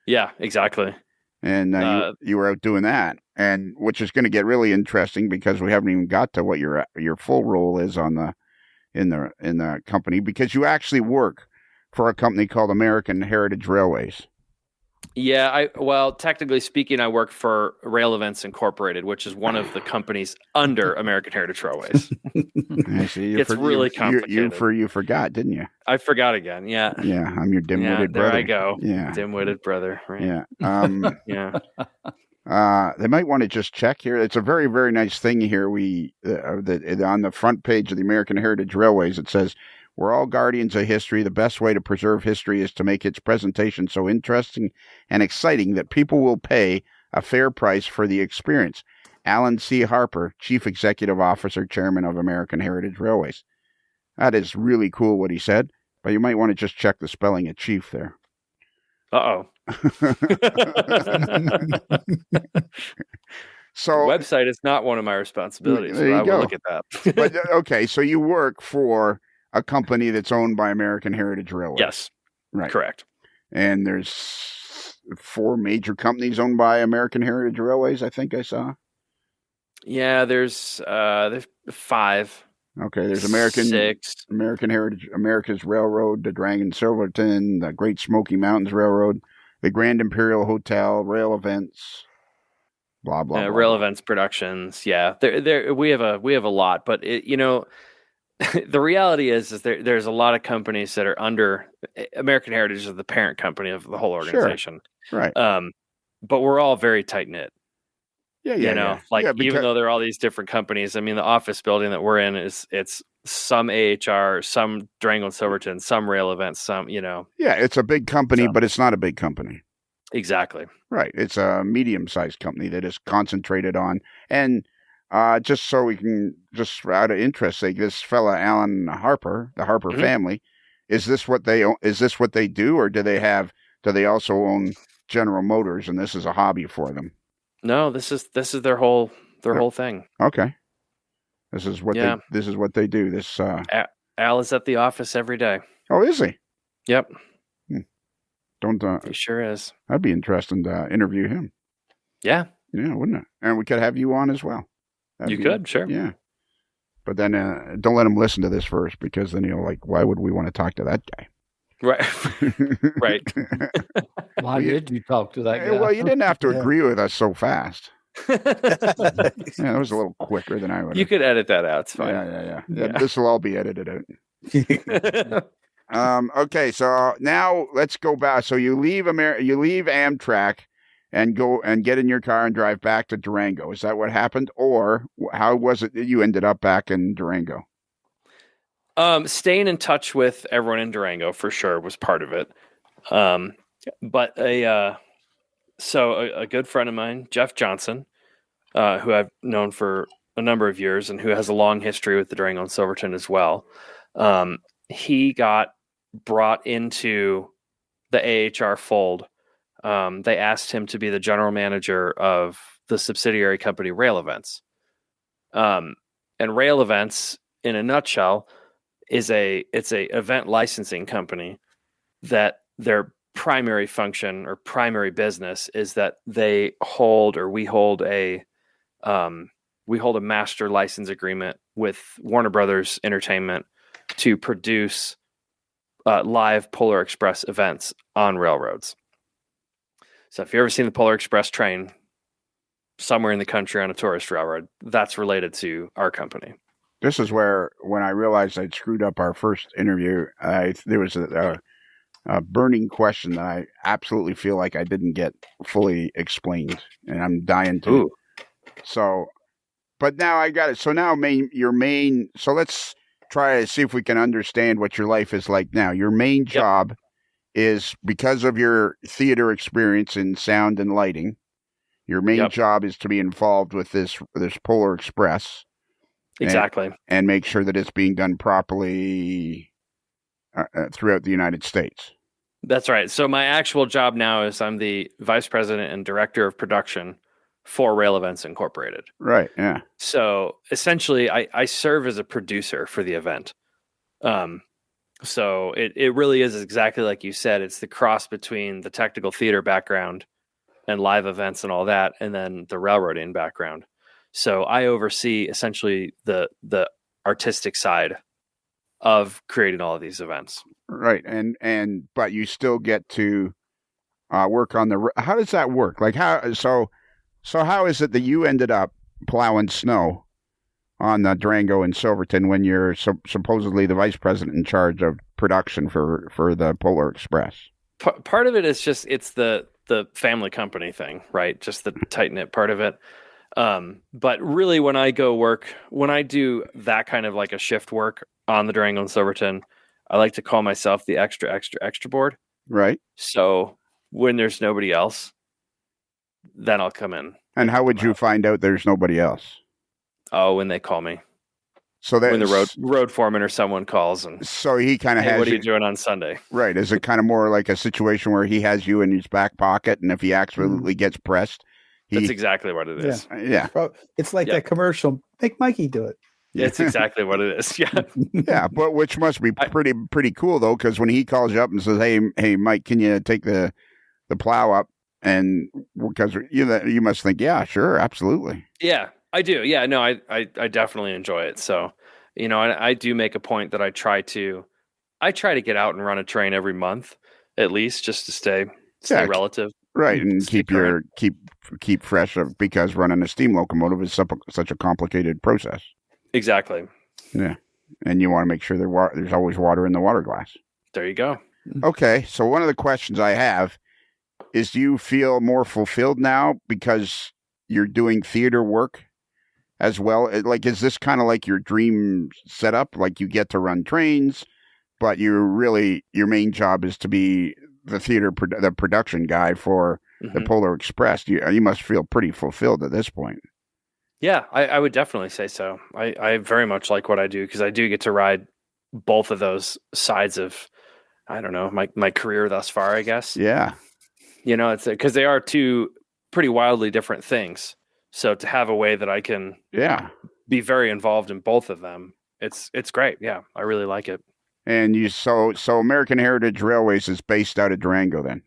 Yeah, exactly. And you were out doing that, and which is going to get really interesting because we haven't even got to what your full role is in the company, because you actually work for a company called American Heritage Railways. Yeah, technically speaking, I work for Rail Events Incorporated, which is one of the companies under American Heritage Railways. I see. It's really complicated. You forgot, didn't you? I forgot again. Yeah. Yeah, I'm your dim-witted brother. There I go. Yeah, dim-witted brother. Right. Yeah. Yeah. They might want to just check here. It's a very, very nice thing here. On the front page of the American Heritage Railways, it says, "We're all guardians of history. The best way to preserve history is to make its presentation so interesting and exciting that people will pay a fair price for the experience." Alan C. Harper, Chief Executive Officer, Chairman of American Heritage Railways. That is really cool what he said, but you might want to just check the spelling of chief there. Uh-oh. So website is not one of my responsibilities. There you I go. will look at that. But okay, so you work for a company that's owned by American Heritage Railways. Yes. Right. Correct. And there's 4 major companies owned by American Heritage Railways, I think I saw. Yeah, there's 5. Okay, there's 6. American Heritage, America's Railroad, the Durango and Silverton, the Great Smoky Mountains Railroad, the Grand Imperial Hotel, Rail Events, blah blah. Blah Rail blah. Events Productions. Yeah, we have a lot, but the reality is there's a lot of companies that are under American Heritage is the parent company of the whole organization. Sure. Right. But we're all very tight knit. Yeah. Even though there are all these different companies, I mean, the office building that we're in it's some AHR, some Durango and Silverton, some Rail Events, some, Yeah, it's a big company, but it's not a big company. Exactly. Right. It's a medium-sized company that is concentrated on, and just so we can, just out of interest, say this fella Alan Harper, the Harper family, is this what they own? Is this what they do, or do they also own General Motors, and this is a hobby for them? No, this is their whole thing. Okay. This is what they do. This Al is at the office every day. Oh, is he? Yep. He sure is. That'd be interesting to interview him. Yeah. Yeah, wouldn't it? And we could have you on as well. You could, sure. Yeah. But then don't let him listen to this first, because then he'll why would we want to talk to that guy? Right. Right. Why did you talk to that guy? Well, you didn't have to agree with us so fast. That was a little quicker than I would. You could edit that out. It's fine. Yeah. This will all be edited out. Okay, so now let's go back. So you leave Amtrak and go and get in your car and drive back to Durango. Is that what happened, or how was it that you ended up back in Durango? Staying in touch with everyone in Durango for sure was part of it. But a good friend of mine, Jeff Johnson, who I've known for a number of years and who has a long history with the Durango and Silverton as well. He got brought into the AHR fold. They asked him to be the general manager of the subsidiary company Rail Events. And Rail Events, in a nutshell, it's a event licensing company that their primary function or primary business is that we hold a master license agreement with Warner Brothers Entertainment to produce live Polar Express events on railroads. So if you've ever seen the Polar Express train somewhere in the country on a tourist railroad, that's related to our company. This is where, when I realized I'd screwed up our first interview, there was a burning question that I absolutely feel like I didn't get fully explained, and I'm dying to. Ooh. So, but now I got it. So now so let's try to see if we can understand what your life is like now. Your main job is, because of your theater experience in sound and lighting, your main job is to be involved with this Polar Express. Exactly. And make sure that it's being done properly throughout the United States. That's right. So my actual job now is I'm the vice president and director of production for Rail Events Incorporated. Right, yeah. So essentially, I serve as a producer for the event. So it really is exactly like you said. It's the cross between the technical theater background and live events and all that, and then the railroading background. So I oversee essentially the artistic side of creating all of these events. Right, but you still get to work on how does that work? Like so how is it that you ended up plowing snow on the Durango and Silverton when you're supposedly the vice president in charge of production for the Polar Express? Part of it is just it's the family company thing, right? Just the tight knit part of it. But really, when I do that kind of like a shift work on the Durango and Silverton, I like to call myself the extra board. Right. So when there's nobody else, then I'll come in. And how would you find out there's nobody else? Oh, when they call me. So that when the road foreman or someone calls, and so he kind of has. What are you doing on Sunday? Right. Is it kind of more like a situation where he has you in his back pocket, and if he absolutely gets pressed, that's exactly what it is. Yeah. It's like that commercial. Make Mikey do it. It's exactly what it is. Yeah. Yeah, but which must be pretty cool though, because when he calls you up and says, "Hey, Mike, can you take the plow up?" and because you must think, "Yeah, sure, absolutely." Yeah, I do. Yeah, no, I definitely enjoy it. So, I do make a point that I try to get out and run a train every month at least, just to stay relative. Right, and keep fresh, because running a steam locomotive is such a complicated process. Exactly. Yeah, and you want to make sure there's always water in the water glass. There you go. Okay, so one of the questions I have is, do you feel more fulfilled now because you're doing theater work as well? Like, is this kind of like your dream setup? Like, you get to run trains, but your main job is to be the production guy for the Polar Express. You must feel pretty fulfilled at this point. Yeah, I would definitely say so. I very much like what I do, because I do get to ride both of those sides of, I don't know, my career thus far, I guess. Yeah. It's because they are two pretty wildly different things. So to have a way that I can be very involved in both of them, it's great. Yeah, I really like it. And so American Heritage Railways is based out of Durango then?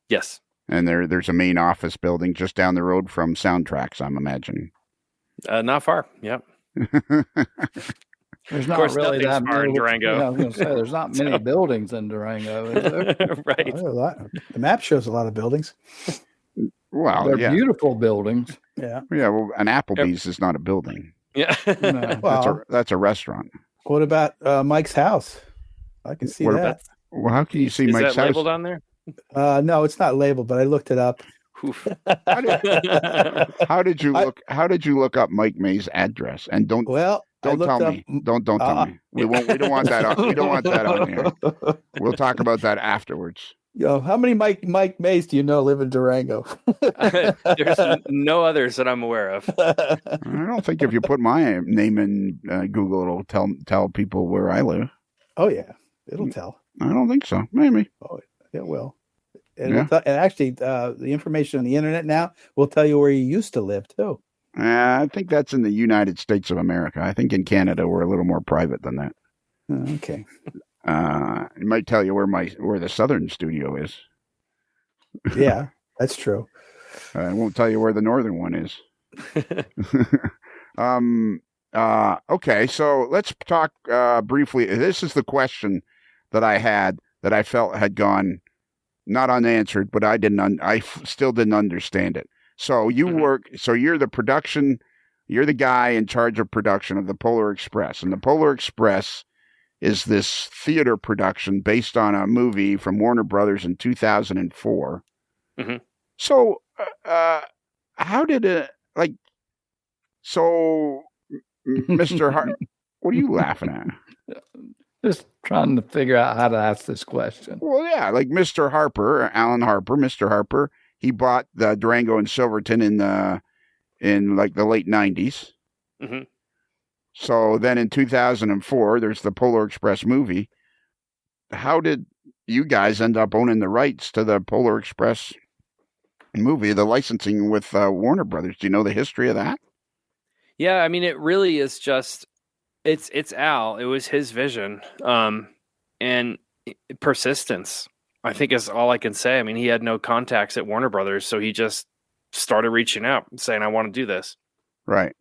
Yes. And there's a main office building just down the road from Soundtracks, I'm imagining. Not far. Yep. There's not really that many in Durango. Yeah, I was going to say there's not many buildings in Durango, is there? Right. The map shows a lot of buildings. Well, they're beautiful buildings. Yeah. Yeah. Well, an Applebee's is not a building. Yeah. No. Well, that's a restaurant. What about Mike's house? I can see that. Well, how can you see is Mike's that house? labeled on there? No, it's not labeled, but I looked it up. Oof. How did you look? How did you look up Mike May's address? And don't tell me. Don't tell me. We don't want that. We don't want that on here. We'll talk about that afterwards. Yo, how many Mike Mays do you know live in Durango? There's no others that I'm aware of. I don't think if you put my name in Google, it'll tell people where I live. Oh yeah, it'll tell. I don't think so. Maybe. Oh, it will. And, and actually, the information on the internet now will tell you where you used to live too. I think that's in the United States of America. I think in Canada we're a little more private than that. Okay. It might tell you where the southern studio is. Yeah, that's true. It won't tell you where the northern one is. Okay, so let's talk briefly. This is the question that I had that I felt had gone not unanswered, but I still didn't understand it. So you're the guy in charge of production of the Polar Express, and the Polar Express is this theater production based on a movie from Warner Brothers in 2004. Mm-hmm. So, how did it, Mr. Hart, what are you laughing at? Just trying to figure out how to ask this question. Well, yeah, like Mr. Harper, Alan Harper, Mr. Harper, he bought the Durango and Silverton in the late 90s. Mm-hmm. So then in 2004, there's the Polar Express movie. How did you guys end up owning the rights to the Polar Express movie, the licensing with Warner Brothers? Do you know the history of that? Yeah, I mean, it really is just, it's Al. It was his vision, and persistence, I think, is all I can say. I mean, he had no contacts at Warner Brothers, so he just started reaching out and saying, I want to do this. Right.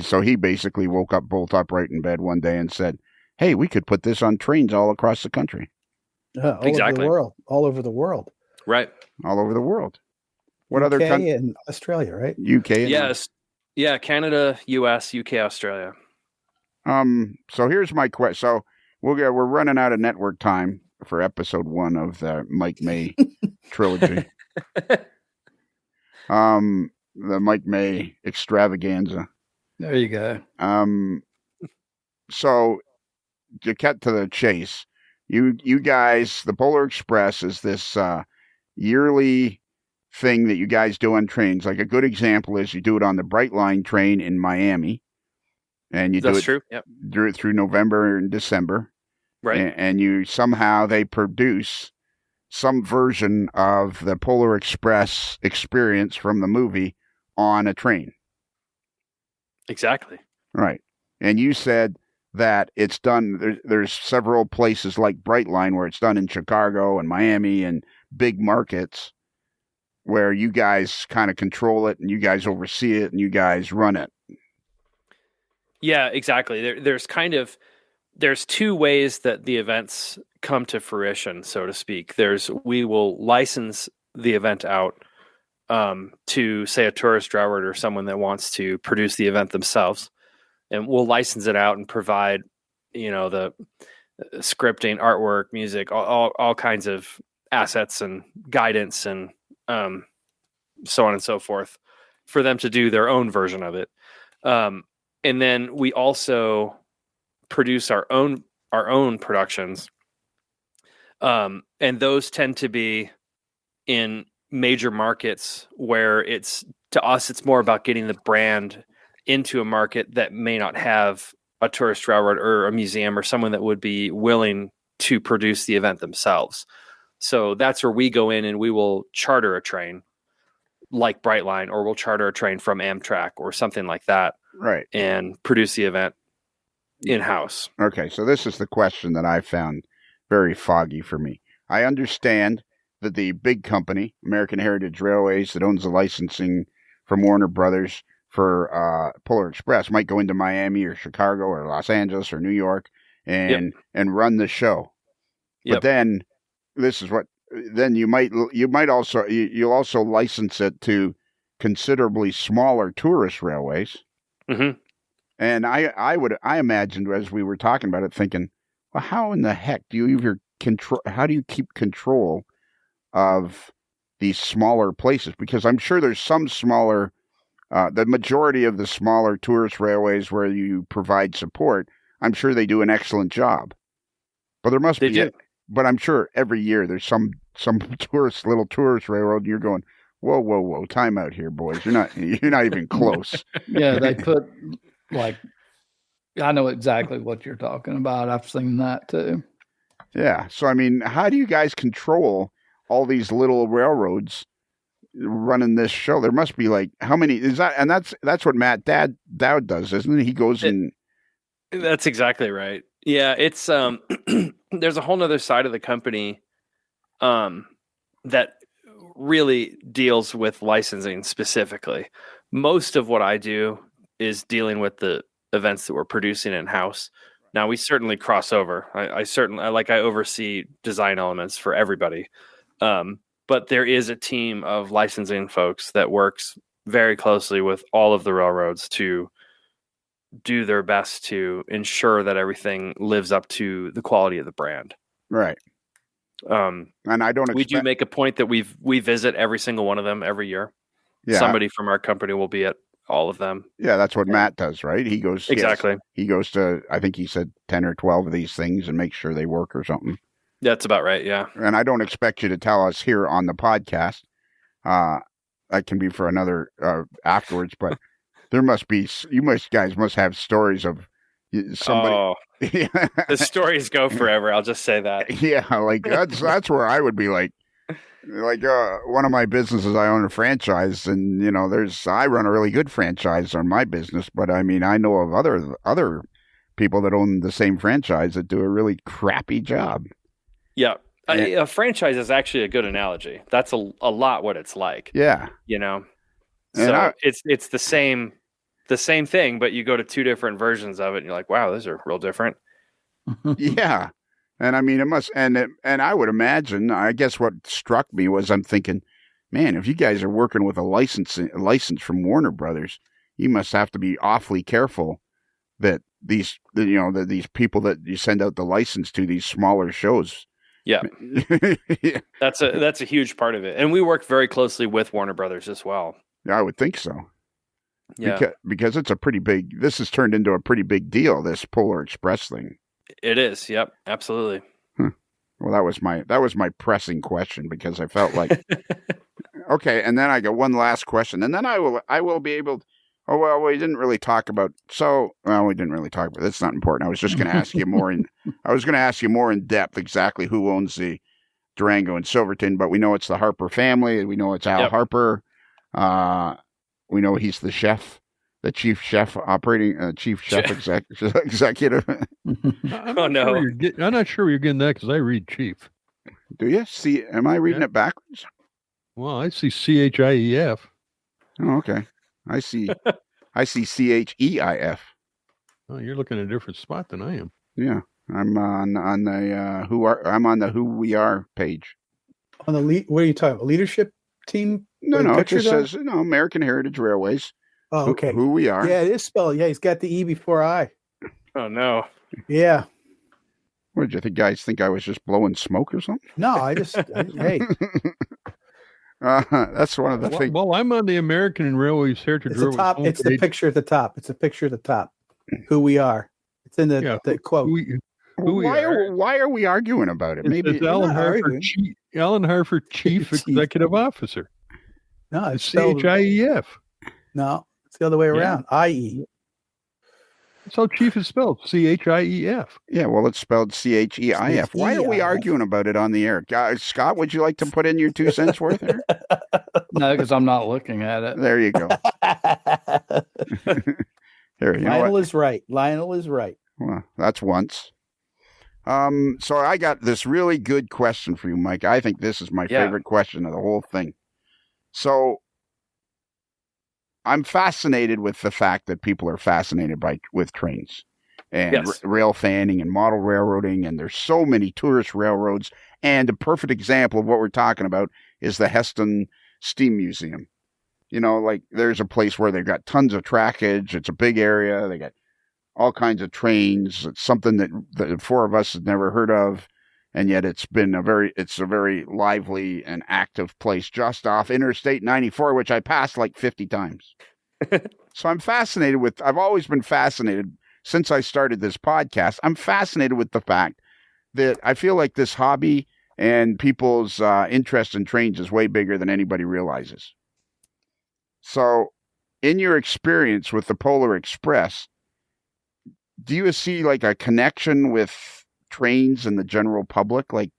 So he basically woke up bolt upright in bed one day and said, hey, we could put this on trains all across the country. Exactly. All over the world. Right. All over the world. What UK other country? And Australia, right? UK. Yes. Yeah, Canada, US, UK, Australia. So here's my question. So we're running out of network time for episode 1 of the Mike May trilogy. The Mike May extravaganza. There you go. So to cut to the chase, you guys, the Polar Express is this yearly thing that you guys do on trains. Like a good example is you do it on the Brightline train in Miami, and you do it through November and December, right? And you somehow they produce some version of the Polar Express experience from the movie on a train. Exactly. Right. And you said that it's done, there's several places like Brightline where it's done in Chicago and Miami and big markets where you guys kind of control it and you guys oversee it and you guys run it. Yeah, exactly. There's two ways that the events come to fruition, so to speak. We will license the event out to, say, a tourist driver or someone that wants to produce the event themselves, and we'll license it out and provide, the scripting, artwork, music, all kinds of assets and guidance and so on and so forth for them to do their own version of it. And then we also produce our own productions, and those tend to be in major markets where it's more about getting the brand into a market that may not have a tourist railroad or a museum or someone that would be willing to produce the event themselves. So that's where we go in and we will charter a train like Brightline, or we'll charter a train from Amtrak or something like that. Right. And produce the event in-house. Okay, so this is the question that I found very foggy for me. I understand that the big company, American Heritage Railways, that owns the licensing from Warner Brothers for Polar Express, might go into Miami or Chicago or Los Angeles or New York and run the show. But then this is what you'll also license it to considerably smaller tourist railways. Mm-hmm. And I imagined as we were talking about it, thinking, well, how in the heck do you keep control of these smaller places? Because I'm sure there's some smaller, the majority of the smaller tourist railways where you provide support, I'm sure they do an excellent job. But there must be, but I'm sure every year there's some little tourist railroad, and you're going, whoa, time out here, boys. You're not even close. Yeah, they put like, I know exactly what you're talking about. I've seen that too. Yeah. So, I mean, how do you guys control all these little railroads running this show? There must be like, how many is that? And that's what Matt Dowd does, isn't it? He goes and. That's exactly right. Yeah. It's, there's a whole nother side of the company, that really deals with licensing specifically. Most of what I do is dealing with the events that we're producing in-house. Now we certainly cross over. I oversee design elements for everybody. But there is a team of licensing folks that works very closely with all of the railroads to do their best to ensure that everything lives up to the quality of the brand. Right. And I don't. We do make a point that we visit every single one of them every year. Yeah. Somebody from our company will be at all of them. Yeah, that's what Matt does, right? He goes exactly. Yes, he goes to, I think he said 10 or 12 of these things and makes sure they work or something. That's about right. Yeah. And I don't expect you to tell us here on the podcast. That can be for another afterwards, but there must be. Guys must have stories of somebody. Oh. The stories go forever. I'll just say that. Yeah, like that's where I would be like one of my businesses. I own a franchise, and I run a really good franchise on my business. But I mean, I know of other people that own the same franchise that do a really crappy job. Yeah, a franchise is actually a good analogy. That's a lot what it's like. Yeah, so it's the same. The same thing, but you go to two different versions of it, and you're like, "Wow, those are real different." Yeah, and I mean, it must, and I would imagine. I guess what struck me was I'm thinking, man, if you guys are working with a license from Warner Brothers, you must have to be awfully careful that these people that you send out the license to these smaller shows. Yeah, yeah. That's a huge part of it, and we work very closely with Warner Brothers as well. Yeah, I would think so. Yeah, because it's a pretty big. This has turned into a pretty big deal. This Polar Express thing. It is. Yep. Absolutely. Well, that was my pressing question because I felt like okay. And then I got one last question, and then I will be able. Oh well, we didn't really talk about. We didn't really talk about. That's not important. I was just going to ask you more in depth exactly who owns the Durango and Silverton, but we know it's the Harper family. We know it's Al Harper. We know he's the chef, the chief chef executive. I'm not sure you're getting that because I read chief. Do you see? Am I reading it backwards? Well, I see CHIEF. Oh, okay. I see CHEIF. Oh, you're looking at a different spot than I am. Yeah, I'm on the Who We Are page. On the what are you talking about? Leadership team? No, it just says American Heritage Railways. Oh, okay. Who We Are. Yeah, it is spelled. Yeah, he's got the E before I. Oh no. Yeah. What did you think? Guys think I was just blowing smoke or something? No, hey. That's one of the things. Well, I'm on the American Railways Heritage Railways homepage. It's the picture at the top. It's a picture at the top. Who We Are. It's in the quote. Why are we arguing about it? Maybe it's Alan Harford, Chief Executive Officer. No, it's CHIEF. No, it's the other way around. IE. That's how chief is spelled. CHIEF. Yeah, well, it's spelled CHEIF. Why are we arguing about it on the air? Scott, would you like to put in your 2 cents worth here? No, because I'm not looking at it. There you go. Lionel is right. Well, that's once. So I got this really good question for you, Mike. I think this is my favorite question of the whole thing. So I'm fascinated with the fact that people are fascinated with trains and rail fanning and model railroading. And there's so many tourist railroads. And a perfect example of what we're talking about is the Heston Steam Museum. There's a place where they've got tons of trackage. It's a big area. They got all kinds of trains. It's something that the four of us had never heard of. and yet it's a very lively and active place just off Interstate 94, which I passed like 50 times. So I've always been fascinated since I started this podcast. I'm fascinated with the fact that I feel like this hobby and people's interest in trains is way bigger than anybody realizes. So in your experience with the Polar Express, do you see like a connection with trains and the general public? Like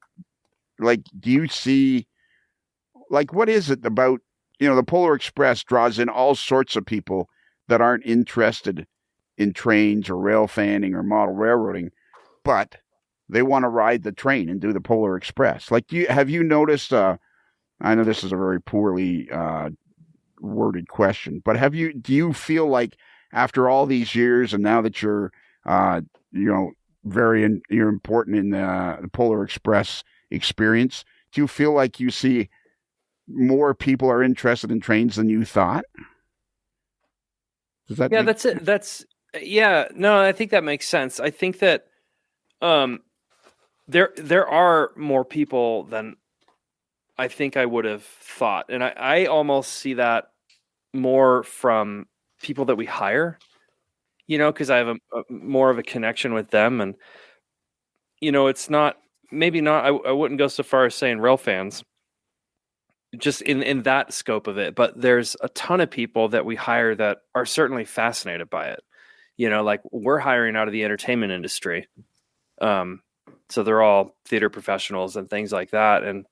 do you see, like, what is it about, the Polar Express draws in all sorts of people that aren't interested in trains or rail fanning or model railroading, but they want to ride the train and do the Polar Express. Like, have you noticed, I know this is a very poorly worded question, but do you feel like after all these years and now that you're, you're important in the Polar Express experience, do you feel like you see more people are interested in trains than you thought? Does that? Yeah, that's it. No, I think that makes sense. I think that there are more people than I think I would have thought, and I almost see that more from people that we hire, because I have a more of a connection with them, and it's not maybe not. I wouldn't go so far as saying rail fans, just in that scope of it, but there's a ton of people that we hire that are certainly fascinated by it. Like we're hiring out of the entertainment industry. So they're all theater professionals and things like that. And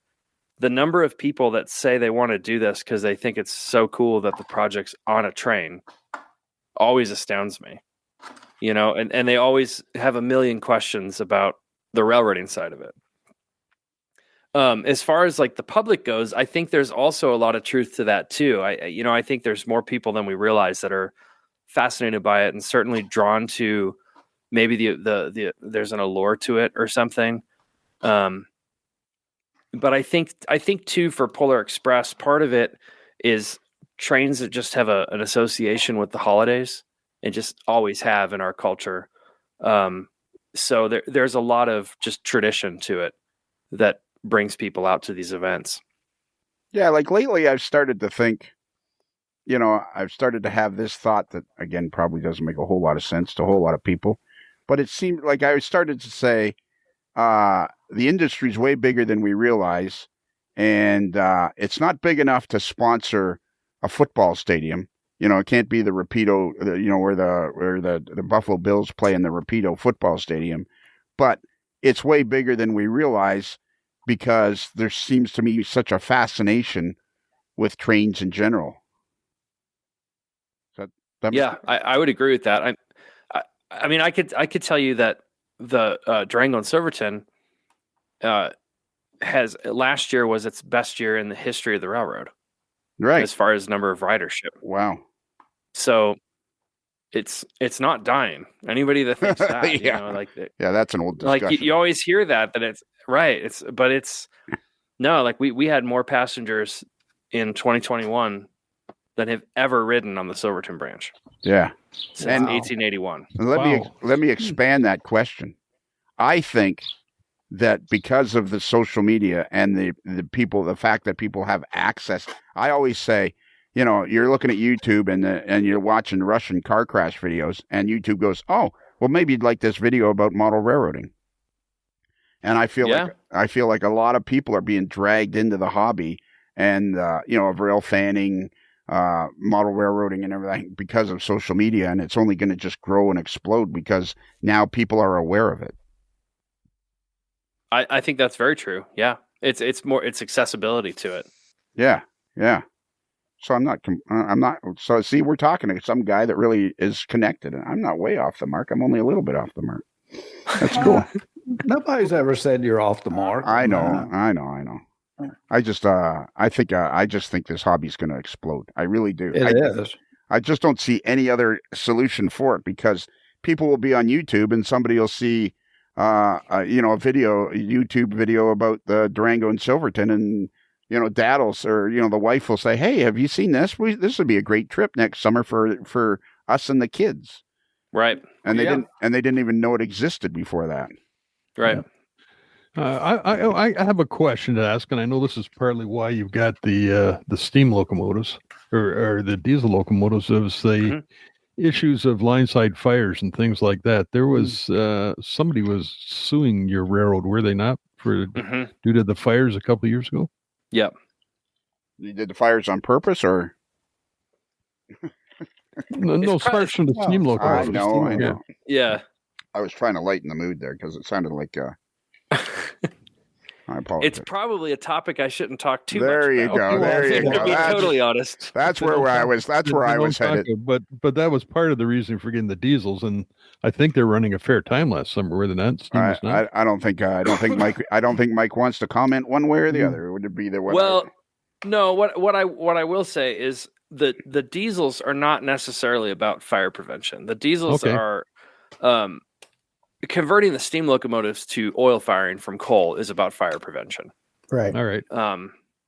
the number of people that say they want to do this because they think it's so cool that the project's on a train always astounds me, and they always have a million questions about the railroading side of it. As far as like the public goes, I think there's also a lot of truth to that too. I think there's more people than we realize that are fascinated by it and certainly drawn to maybe the there's an allure to it or something. But I think too, for Polar Express, part of it is trains that just have an association with the holidays and just always have in our culture. So there's a lot of just tradition to it that brings people out to these events. Yeah, like lately I've started to think, I've started to have this thought that, again, probably doesn't make a whole lot of sense to a whole lot of people, but it seemed like I started to say, the industry's way bigger than we realize, and it's not big enough to sponsor a football stadium. It can't be the Rapido, where the Buffalo Bills play in the Rapido football stadium, but it's way bigger than we realize because there seems to be such a fascination with trains in general. Yeah, I would agree with that. I mean, I could tell you that the Durango and Silverton last year was its best year in the history of the railroad, right? As far as number of ridership. Wow. So it's not dying. Anybody that thinks that, yeah, that's an old discussion. Like you always hear that it's right. It's no, like we had more passengers in 2021 than have ever ridden on the Silverton branch. Yeah. Since 1881. Let me expand that question. I think that because of the social media and the fact that people have access, I always say, you're looking at YouTube and you're watching Russian car crash videos, and YouTube goes, oh, well, maybe you'd like this video about model railroading. And I feel like a lot of people are being dragged into the hobby and of rail fanning, model railroading and everything because of social media, and it's only going to just grow and explode because now people are aware of it. I think that's very true. Yeah, it's accessibility to it. Yeah. So I'm not. So see, we're talking to some guy that really is connected, and I'm not way off the mark. I'm only a little bit off the mark. That's cool. Nobody's ever said you're off the mark. I know. I just think this hobby's going to explode. I really do. It is. I just don't see any other solution for it because people will be on YouTube and somebody will see, a YouTube video about the Durango and Silverton, and Dad the wife will say, "Hey, have you seen this? This would be a great trip next summer for us and the kids." Right. And they didn't even know it existed before that. Right. I have a question to ask, and I know this is partly why you've got the steam locomotives or the diesel locomotives. Is the issues of line side fires and things like that. There was somebody was suing your railroad, were they not, for due to the fires a couple of years ago? Yep. You did the fires on purpose, or no fires from the steam locomotives. I know. Yeah. I was trying to lighten the mood there because it sounded like. I apologize. It's probably a topic I shouldn't talk too there much you about. go. There you go. To be totally honest. That's where I was. That's where I was headed. But that was part of the reason for getting the diesels, and I think they're running a fair time last summer. Were they not? I don't think Mike wants to comment one way or the other. Would it be the one? Well, no. What I will say is the diesels are not necessarily about fire prevention. The diesels are. Converting the steam locomotives to oil firing from coal is about fire prevention. Right. All right.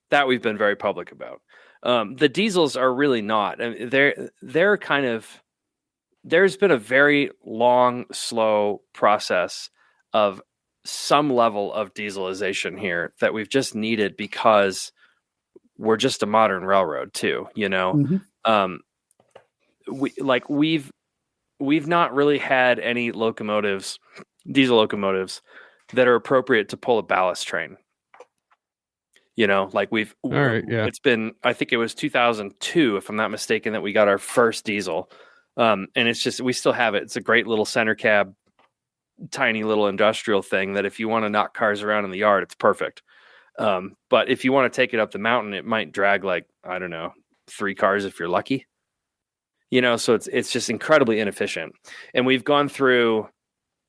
That we've been very public about. The diesels are really not. I mean, they're kind of. There's been a very long, slow process of some level of dieselization here that we've just needed because we're just a modern railroad too. You know, we've not really had any diesel locomotives that are appropriate to pull a ballast train. You know, like it's been, I think it was 2002, if I'm not mistaken, that we got our first diesel. And it's just, we still have it. It's a great little center cab, tiny little industrial thing that if you want to knock cars around in the yard, it's perfect. But if you want to take it up the mountain, it might drag 3 cars if you're lucky. You know, so it's just incredibly inefficient. And we've gone through,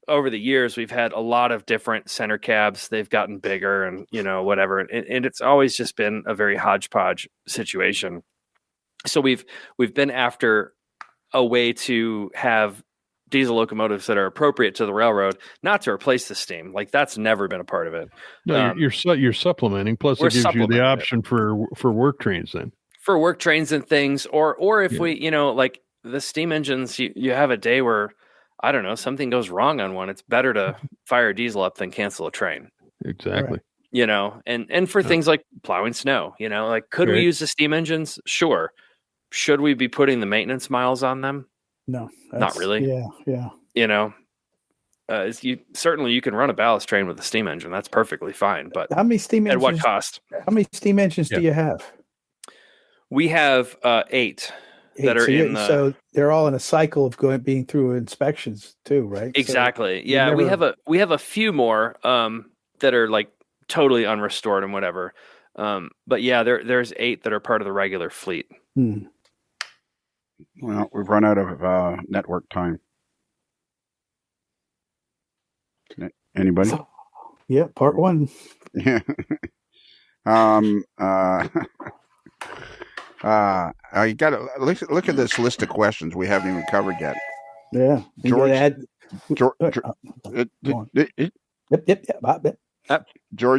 over the years, we've had a lot of different center cabs. They've gotten bigger and, you know, whatever. And it's always just been a very hodgepodge situation. So we've been after a way to have diesel locomotives that are appropriate to the railroad, not to replace the steam. Like, that's never been a part of it. No, you're supplementing. Plus, it gives you the option for work trains then. For work trains and things, or if we, you know, like the steam engines, you have a day where, I don't know, something goes wrong on one. It's better to fire diesel up than cancel a train. Exactly. Right. You know, and for things like plowing snow, you know, like, could we use the steam engines? Sure. Should we be putting the maintenance miles on them? No, not really. Yeah. You know, you can run a ballast train with a steam engine. That's perfectly fine. But how many steam engines? At what cost? How many steam engines do you have? We have 8 that are so they're all in a cycle of being through inspections too, right? Exactly. So we have a few more that are like totally unrestored and whatever. But yeah, there's 8 that are part of the regular fleet. Well, we've run out of network time. Anybody? Yeah, part 1. Yeah. You got to look at this list of questions we haven't even covered yet. Yeah, George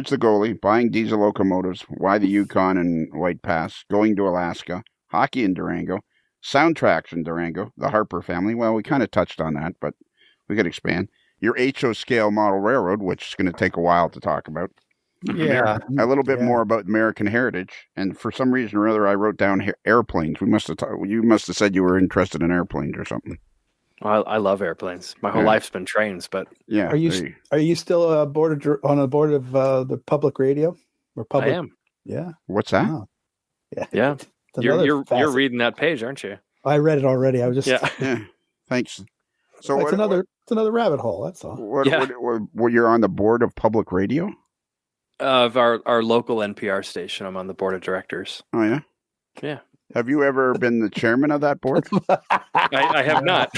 the goalie, buying diesel locomotives, why the Yukon and White Pass, going to Alaska, hockey in Durango, soundtracks in Durango, the Harper family. Well, we kind of touched on that, but we could expand. Your HO scale model railroad, which is going to take a while to talk about. Yeah, a little bit more about American heritage, and for some reason or other, I wrote down airplanes. You must have said you were interested in airplanes or something. Well, I love airplanes. My whole life's been trains, but yeah. Are you still on a board of the public radio or public? I am. Yeah. What's that? Wow. Yeah. You're reading that page, aren't you? I read it already. I was just yeah. Thanks. So it's another rabbit hole. That's all. What you're on the board of public radio? Of our local NPR station. I'm on the board of directors. Oh, yeah? Yeah. Have you ever been the chairman of that board? I have not.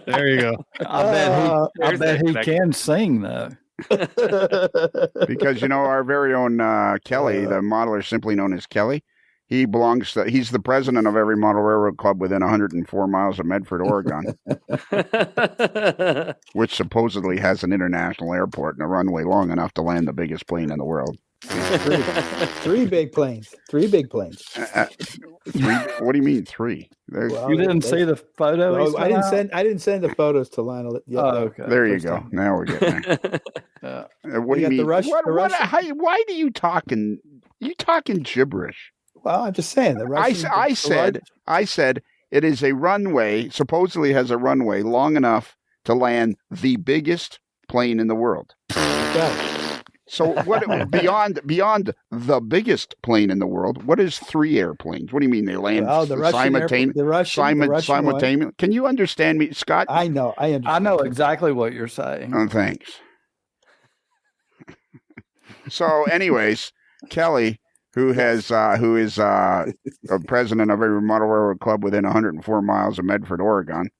There you go. I bet he can sing, though. Because, our very own Kelly, the modeler simply known as Kelly, he's the president of every model railroad club within 104 miles of Medford, Oregon, which supposedly has an international airport and a runway long enough to land the biggest plane in the world. Three big planes. Three big planes. What do you mean 3? You didn't see the photo? No, I didn't send the photos to Lionel yet. Okay. There you go. Now we're getting there. What do you mean? The Why do you talking gibberish? Well, I'm just saying. I said it is a runway, supposedly has a runway long enough to land the biggest plane in the world. So what beyond the biggest plane in the world? What is 3 airplanes? What do you mean they land simultaneously? Can you understand me, Scott? I know. I understand. I know exactly what you're saying. Oh, thanks. So, anyways, Kelly, who is a president of a model railroad club within 104 miles of Medford, Oregon,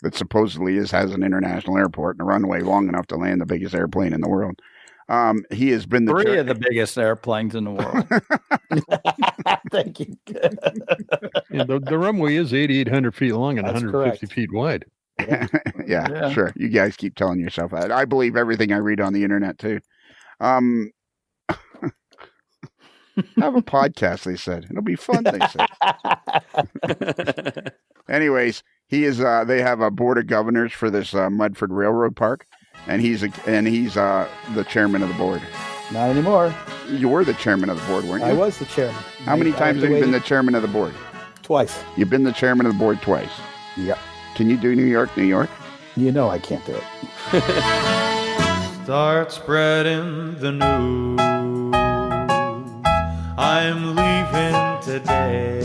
that supposedly has an international airport and a runway long enough to land the biggest airplane in the world. He has been three of the biggest airplanes in the world. Thank you. The runway is 8,800 feet long and 150 feet wide. Yeah, sure. You guys keep telling yourself that. I believe everything I read on the internet too. Have a podcast, they said. It'll be fun, they said. Anyways, he is. They have a board of governors for this Medford Railroad Park, and he's the chairman of the board. Not anymore. You were the chairman of the board, weren't you? I was the chairman. How many times have you been the chairman of the board? Twice. You've been the chairman of the board twice. Yep. Can you do New York, New York? You know I can't do it. Start spreading the news. I'm leaving today.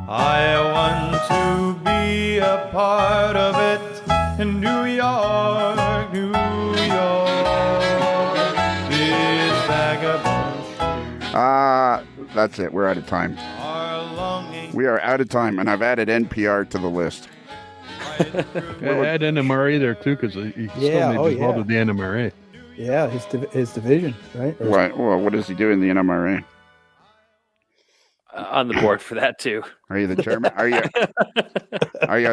I want to be a part of it in New York, New York. This vagabond shoes. That's it. We're out of time. We are out of time, and I've added NPR to the list. Add NMRA there too, because he still needs involved with the NMRA. Yeah, his division, right? Right. Well, what does he do in the NMRA? On the board for that too. Are you the chairman? Are you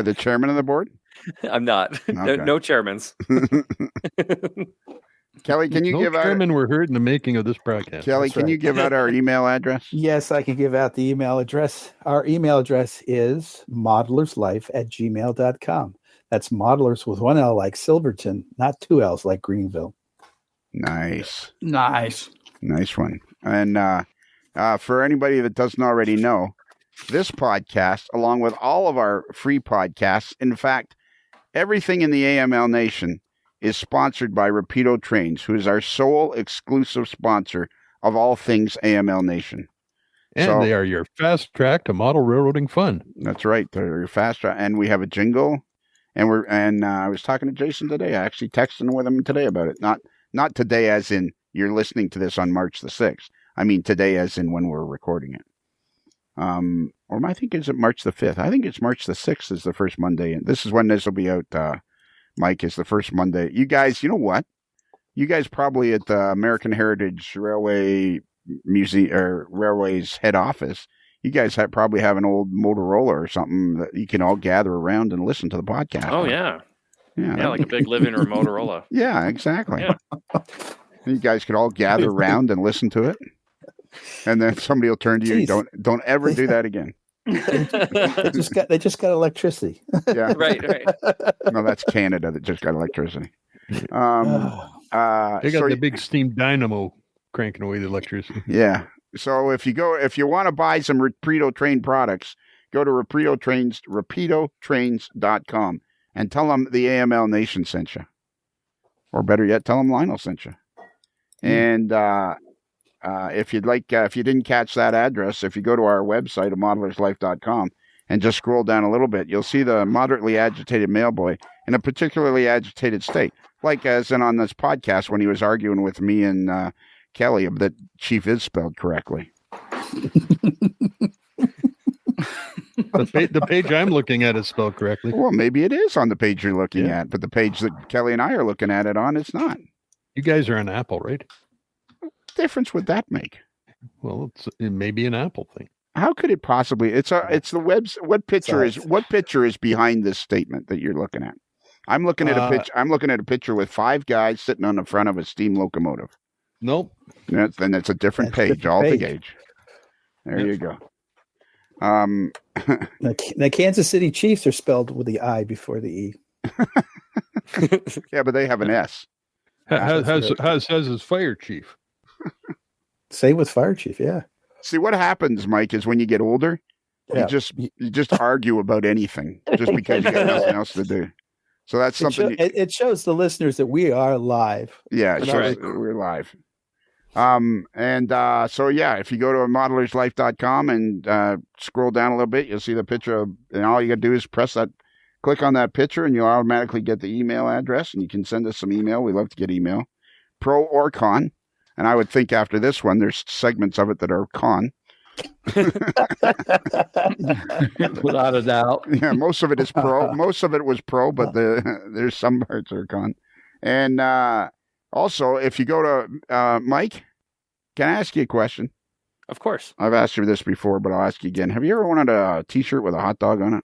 the chairman of the board? I'm not. Okay. No chairmans. Kelly, can you give out? Chairman were heard in the making of this broadcast. Kelly, can you give out our email address? Yes, I can give out the email address. Our email address is modelerslife@gmail.com. That's modelers with 1 L like Silverton, not 2 L's like Greenville. Nice one. And for anybody that doesn't already know, this podcast, along with all of our free podcasts, in fact, everything in the AML Nation is sponsored by Rapido Trains, who is our sole exclusive sponsor of all things AML Nation. And they are your fast track to model railroading fun. That's right. They're your fast track. And we have a jingle. And I was talking to Jason today. I actually texted with him today about it. Not today as in you're listening to this on March the 6th. I mean today as in when we're recording it. Or I think is it March the 5th? I think it's March the 6th is the first Monday. And this is when this will be out, Mike, is the first Monday. You guys, you know what? You guys probably at the American Heritage Railway Museum or Railway's head office, you guys probably have an old Motorola or something that you can all gather around and listen to the podcast. Oh, yeah. Yeah, like a big living room Motorola. Yeah, exactly. Yeah. You guys could all gather around and listen to it. And then somebody will turn to you, don't ever do that again. They just got electricity. Yeah. Right. No, that's Canada that just got electricity. They got the big steam dynamo cranking away the electricity. Yeah. So if you want to buy some Rapido Train products, go to rapidotrains.com and tell them the AML Nation sent you. Or better yet, tell them Lionel sent you. And if you didn't catch that address, if you go to our website, modelerslife.com, and just scroll down a little bit, you'll see the moderately agitated mailboy in a particularly agitated state. Like as in on this podcast when he was arguing with me and Kelly that chief is spelled correctly. The page I'm looking at is spelled correctly. Well, maybe it is on the page you're looking at, but the page that Kelly and I are looking at it on, it's not. You guys are on Apple, right? What difference would that make? Well, it may be an Apple thing. How could it possibly? It's the web's. What picture is behind this statement that you're looking at? I'm looking at a picture. I'm looking at a picture with 5 guys sitting on the front of a steam locomotive. Nope. Then it's a different That's a page, different all page. the gauge. There you go. The Kansas City Chiefs are spelled with the I before the E. Yeah, but they have an S. Has his fire chief. Same with fire chief. Yeah. See, what happens, Mike, is when you get older, Yeah. you just argue about anything just because you got nothing else to do. So that's something. It shows the listeners that we are live. Yeah, That's so right. we're live. So yeah, if you go to modellerslife.com and scroll down a little bit, you'll see the picture and all you got to do is click on that picture and you'll automatically get the email address and you can send us some email. We love to get email, pro or con. And I would think after this one, there's segments of it that are con. Without a doubt. Yeah, most of it is pro. Most of it was pro, but there's some parts that are con. And also, if you go to Mike, can I ask you a question? Of course. I've asked you this before, but I'll ask you again. Have you ever wanted a T-shirt with a hot dog on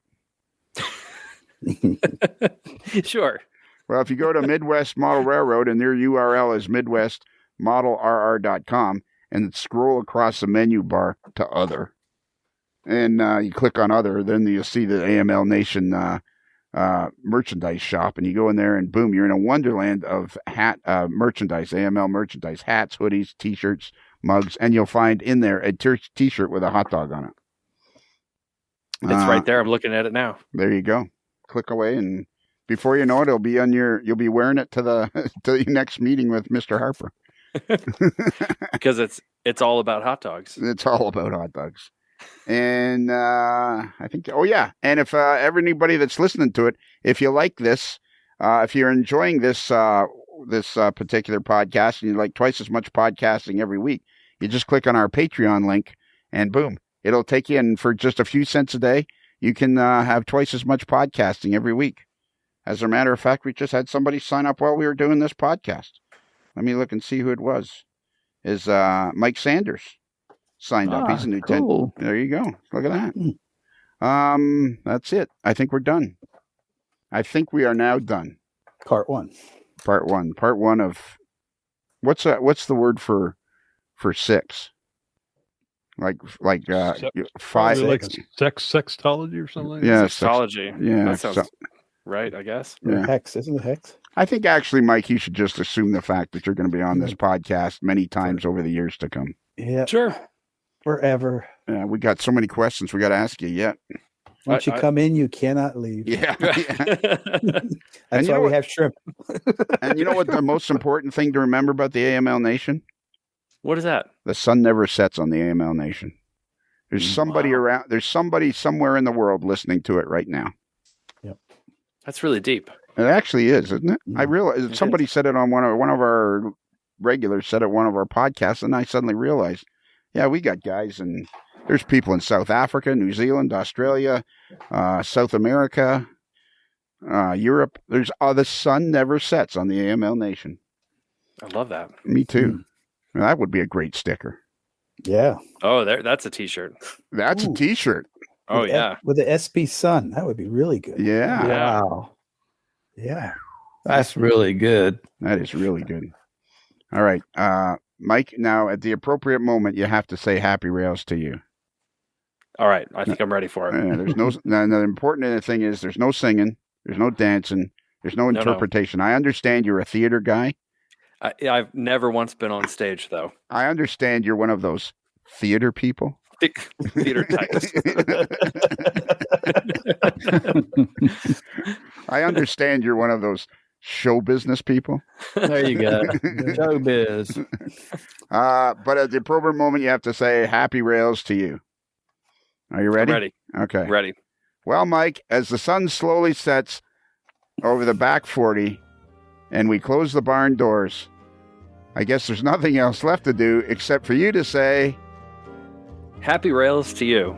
it? Sure. Well, if you go to Midwest Model Railroad and their URL is midwestmodelrr.com and scroll across the menu bar to Other, and you click on Other, then you'll see the AML Nation merchandise shop, and you go in there and boom, you're in a wonderland of merchandise, AML merchandise, hats, hoodies, T-shirts, mugs, and you'll find in there a T-shirt with a hot dog on it. It's right there. I'm looking at it now. There you go. Click away, and before you know it, it'll be on you'll be wearing it to the next meeting with Mr. Harper. Because it's all about hot dogs. It's all about hot dogs. And I think, and if everybody that's listening to it, if you like this, if you're enjoying this particular podcast and you like twice as much podcasting every week, you just click on our Patreon link and boom, it'll take you in for just a few cents a day. You can have twice as much podcasting every week. As a matter of fact, we just had somebody sign up while we were doing this podcast. Let me look and see who it was. Is Mike Sanders signed up. He's a new cool. There you go. Look at that. That's it. I think we're done. I think we are now done. Part one. Part one of what's the word for 6? Like 5. Like sextology or something. Yeah, Sexology. Yeah, That sounds right, I guess. Yeah. Hex, isn't it Hex? I think actually, Mike, you should just assume the fact that you're going to be on this podcast many times over the years to come. Yeah. Sure. Forever. Yeah, we got so many questions we got to ask you yet. Once you come in, you cannot leave. Yeah. That's why we have shrimp. And you know what the most important thing to remember about the AML Nation? What is that? The sun never sets on the AML Nation. There's somebody around. There's somebody somewhere in the world listening to it right now. Yep. That's really deep. It actually is, isn't it? I realized somebody said it on one of our regulars said it on one of our podcasts, and I suddenly realized, yeah, we got guys, and there's people in South Africa, New Zealand, Australia, South America, Europe. There's the sun never sets on the AML Nation. I love that. Me too. That would be a great sticker. Yeah. Oh, that's a T-shirt. That's a T-shirt. Oh, With yeah. with the SP Sun. That would be really good. Yeah. Wow. Yeah. That's really good. That is really good. All right. Mike, now at the appropriate moment, you have to say happy rails to you. All right. I think I'm ready for it. There's no, the important thing is there's no singing, there's no dancing, there's no interpretation. I understand you're a theater guy. I've never once been on stage, though. I understand you're one of those theater people. Theater types. I understand you're one of those show business people. There you go. Showbiz. But at the appropriate moment, you have to say happy rails to you. Are you ready? I'm ready. Okay. Ready. Well, Mike, as the sun slowly sets over the back 40 and we close the barn doors, I guess there's nothing else left to do except for you to say happy rails to you.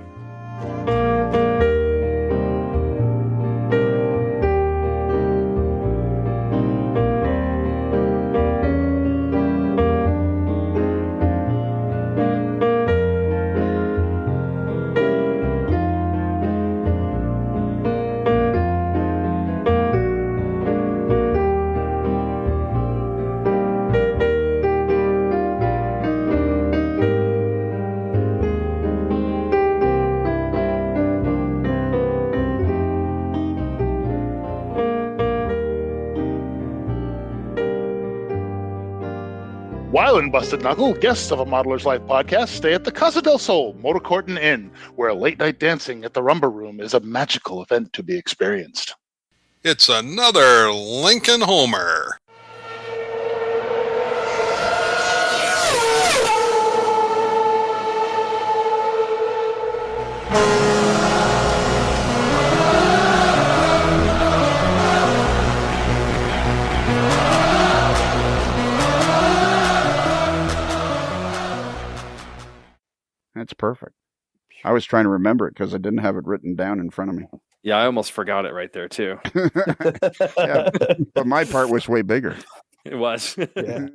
While in Busted Knuckle, guests of a Modeler's Life podcast stay at the Casa del Sol Motor Court and Inn, where late-night dancing at the Rumba Room is a magical event to be experienced. It's another Lincoln Homer. That's perfect. I was trying to remember it because I didn't have it written down in front of me. Yeah, I almost forgot it right there too. Yeah, but my part was way bigger. It was. Yeah.